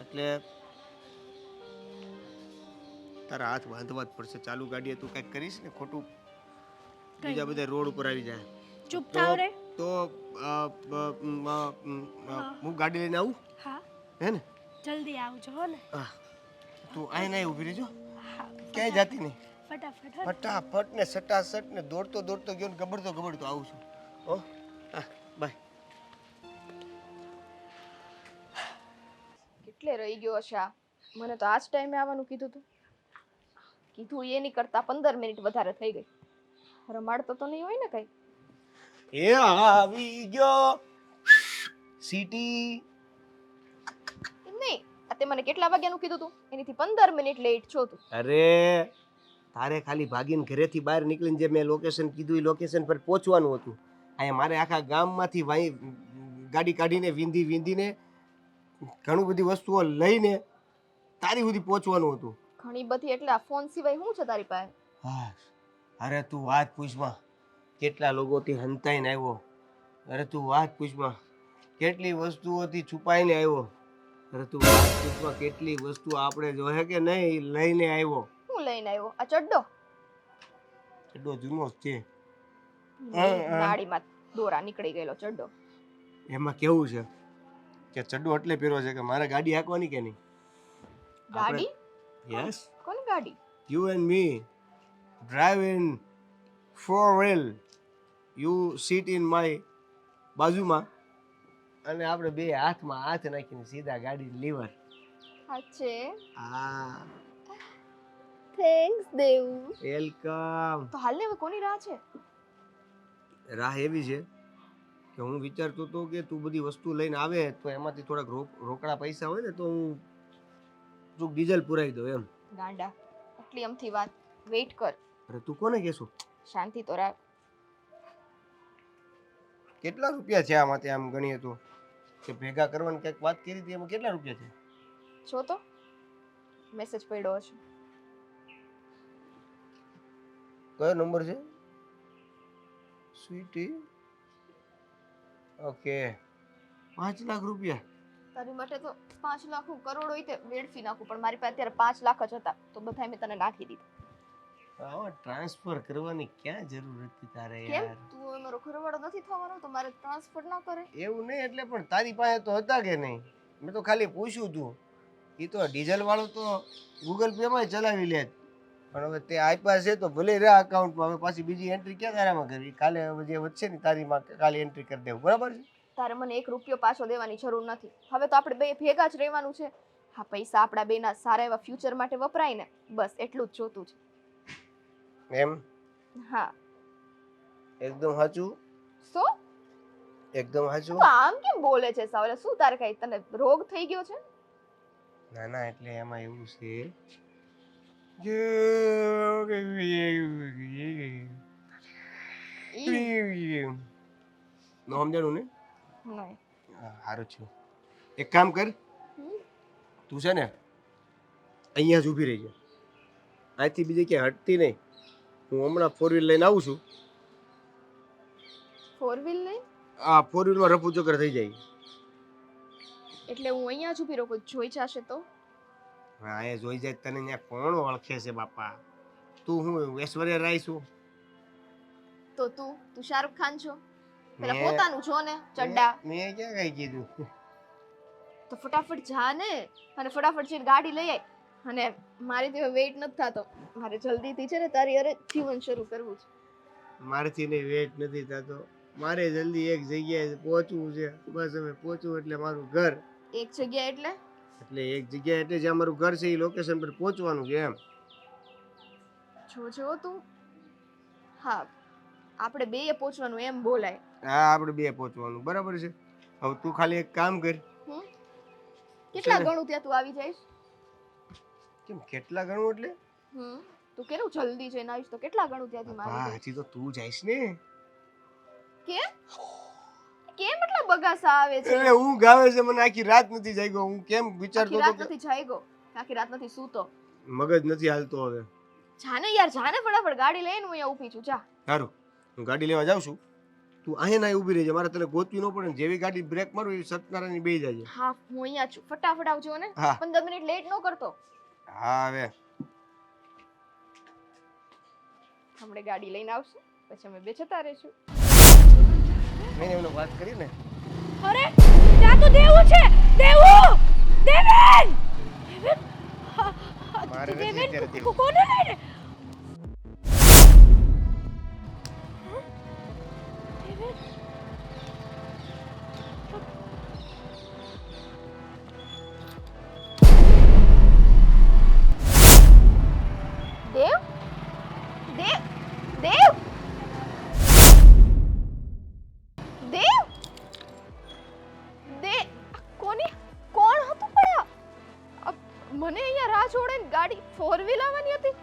એટલે તારા હાથ બાંધવા જ પડશે. ચાલુ ગાડીએ તું કંઈક કરીશ ને ખોટું બીજા બધા રોડ ઉપર આવી જાય ચૂપ થાવ રે. તો હું ગાડી લઈને આવું હા હે ને? જલ્દી આવજો હો ને. હા તું અહીં નહીં ઊભી રહેજો. હા ક્યાંય જાતી નહીં. ફટાફટ હો ને. ફટાફટ ને સટાસટ ને દોડતો દોડતો ગયો ને ગબડતો આવું છું. હો હા બાય. કેટલે રહી ગયો હશે આ? મને તો આ જ ટાઈમે આવવાનું કીધું તું. કીધું એની કરતા 15 મિનિટ વધારે થઈ ગઈ. રમાડતો તો નહીં હોય ને કઈ? એ આવી ગયો સિટી. એમ નહીં, આ તે મને કેટલા વાગ્યાનું કીધું તું? એનીથી 15 મિનિટ લેટ છો તું. અરે તારે ખાલી ભાગીને ઘરેથી બહાર નીકળીને જે મેં લોકેશન કીધું એ લોકેશન પર પહોંચવાનું હતું. અહીંયા મારે આખા ગામમાંથી ગાડી કાઢીને વીંધીને ઘણું બધી વસ્તુઓ લઈને તારી સુધી પહોંચવાનું હતું. ઘણી બધી એટલે આ ફોન સિવાય શું છે તારી પાસે? હા અરે તું વાત પૂછમાં કેટલા લોકોથી હંતાઈને આવ્યો. અરે તું વાત પૂછમાં કેટલી વસ્તુઓથી છુપાઈને આવ્યો. અરે તું વાત પૂછમાં કેટલી વસ્તુ આપણે જોહે કે નહીં લઈને આવ્યો. શું લઈને આવ્યો? આ ચડ્ડો? એટલો જૂનો જ છે. નાળીમાં દોરા નીકળી ગયેલો ચડ્ડો. એમાં કેવું છે કે ચડ્ડો એટલે પહેરો છે કે મારે ગાડી હાંકવાની કે નહીં? ગાડી? યસ કોની ગાડી? You and me drive in 4 wheel. You sit in my બાજુમાં અને આપણે બે હાથમાં હાથ નાખીને સીધા ગાડી લીવર. અચ્છે હા થેન્ક્સ દેવ. વેલકમ. તો હાલ ને હવે કોની રાહ છે? રાહ એવી છે કે હું વિચારતો હતો કે તું બધી વસ્તુ લઈને આવે તો એમાંથી થોડાક રોકડા પૈસા હોય ને તો હું થોડુંક ડીઝલ પુરાવી દઉં એમ. ગાંડા, આટલી અમથી વાત. વેઇટ કર. અરે તું કોને કહેશું? શાંતિ તો રાખ. કેટલા રૂપિયા છે આમાંથી આમ ગણીએ તો કે ભેગા કરવાની કંઈક વાત કરી હતી એમાં કેટલા રૂપિયા છે? જો તો મેસેજ પડ્યો હશે. કયો નંબર છે? સ્વીટી. ઓકે 5 લાખ રૂપિયા. તારી માટે તો 5 લાખ હું કરોડ હોય તે વેડફી નાખું, પણ મારી પાસે અત્યારે 5 લાખ જ હતા તો બધાય મેં તને નાખી દીધા. આવા ટ્રાન્સફર કરવાની ક્યાં જરૂર હતી તારે કેમ? યાર? તું હવે મારો ઘરવાળો નથી થવાનો તો મારે ટ્રાન્સફર ના કરે? એવું નહીં એટલે પણ તારી પાસે તો હતા કે નહીં? મેં તો ખાલી પૂછ્યું તું. એ તો ડીઝલ વાળું તો ગૂગલ પે માં ચલાવી લે પણ હવે તે આપ્યા છે તો ભલે રહ્યા અકાઉન્ટમાં. હવે પાછી બીજી એન્ટ્રી ક્યાં તારામાં કરવી? કાલે હવે જે વધશે ને તારીમાં કાલે એન્ટ્રી કરી દેવું. બરાબર છે? તારે મને 1 રૂપિયો પાછો દેવાની જરૂર નથી. હવે તો આપણે બે ભેગા જ રહેવાનું છે. હા, પૈસા આપણા બેના સારા એવા ફ્યુચર માટે વપરાય ને, બસ એટલું જ જોતું છે. એમ? હા. એકદમ સાચું. શું? એકદમ સાચું. તું આમ કેમ બોલે છે સવારે? શું તારે કઈ તને રોગ થઈ ગયો છે? ના ના એટલે એમાં એવું છે નો સમજાણું ને? નહીં. સારું થયું. એક કામ કર, તું છે ને અહીંયા જ ઊભી રહી જા. અહીંથી બીજે ક્યાંય હટતી નહીં. હું હમણાં 4 વ્હીલ લઈને આવું છું. ફોર વ્હીલ નહીં આ 4 વ્હીલમાં રફુ ચક્કર થઈ જાય. એટલે હું અહીંયા જ ઊભી રહું, જોઈ જશે તો? હા એ જોઈ જાય તને ત્યાં કોણ ઓળખે છે બાપા? તું હું ઐશ્વર્યા રાય છું? તો તું શાહરુખ ખાન છો? પેલા મેં- પોતાનું છો ને ચડ્ડા. મેં ક્યાં કઈ કીધું? તો ફટાફટ જા ને અને ફટાફટ જઈને ગાડી લઈ આય. અને મારીથી હવે વેઇટ નથી થતો. મારે જલ્દીથી છે ને તારી અરે જીવન શરૂ કરવું છે. મારથી નહીં વેટ નથી થતો. મારે જલ્દી એક જગ્યાએ પહોંચવું છે. બસ હવે પહોંચવું એટલે મારું ઘર. એક જગ્યા એટલે એટલે એક જગ્યાએ એટલે જ્યાં મારું ઘર છે એ લોકેશન પર પહોંચવાનું છે એમ. જો તું. હા, આપણે બેય પહોંચવાનું એમ બોલાય. હા આપણે બે પહોંચવાનું બરાબર છે. હવે તું ખાલી એક કામ કર. હમ? કેટલા ચાલે. ગણું ત્યાં તું આવી જઈશ? કેમ કેટલા ગણું એટલે? તું કેવું જલ્દી જઈને આવીશ તો કેટલા ગણું ત્યાંથી હા મારી હજી તો તું જઈશ ને. કેમ કેમ એટલા બગાસા આવે છે? એટલે હું ગાવે છે મને આખી રાત નથી જાગ્યો. હું કેમ વિચારતો આખી હતો રાત કે નથી જાગ્યો, આખી રાત નથી સૂતો. મગજ નથી હાલતો હવે. જાને યાર, જાને ફટાફટ ગાડી લઈને હું અહીંયા ઊભી છું. જા. સારું હું ગાડી લેવા જાઉં છું. તું અહીંયા ના ઊભી રહેજે. મારે તને ગોતવી ન પડે ને. જેવી ગાડી બ્રેક મારું એવી સત્યનારાયણની બેસી જાજે. હા, હું અહીંયા છું. ફટાફટ આવજો ને. હા. 15 મિનિટ લેટ ન કરતો. હા હવે હમણે ગાડી લઈને આવશે પછી અમે બે જતા રહીશું. મેં એમને વાત કરી ને. અરે ત્યાં તો દેવું છે. દેવું! દેવેન! દેવેન! હા, હા, મારે નથી દેવેન, અત્યારે દેવું. કોને લઈને? હા? દેવેન? દેવ? દેવ? દેવ? દેવ? કોણ હતું પણ આ? મને અહીંયા રાહ જોડે ગાડી 4 વ્હીલ આવવાની હતી.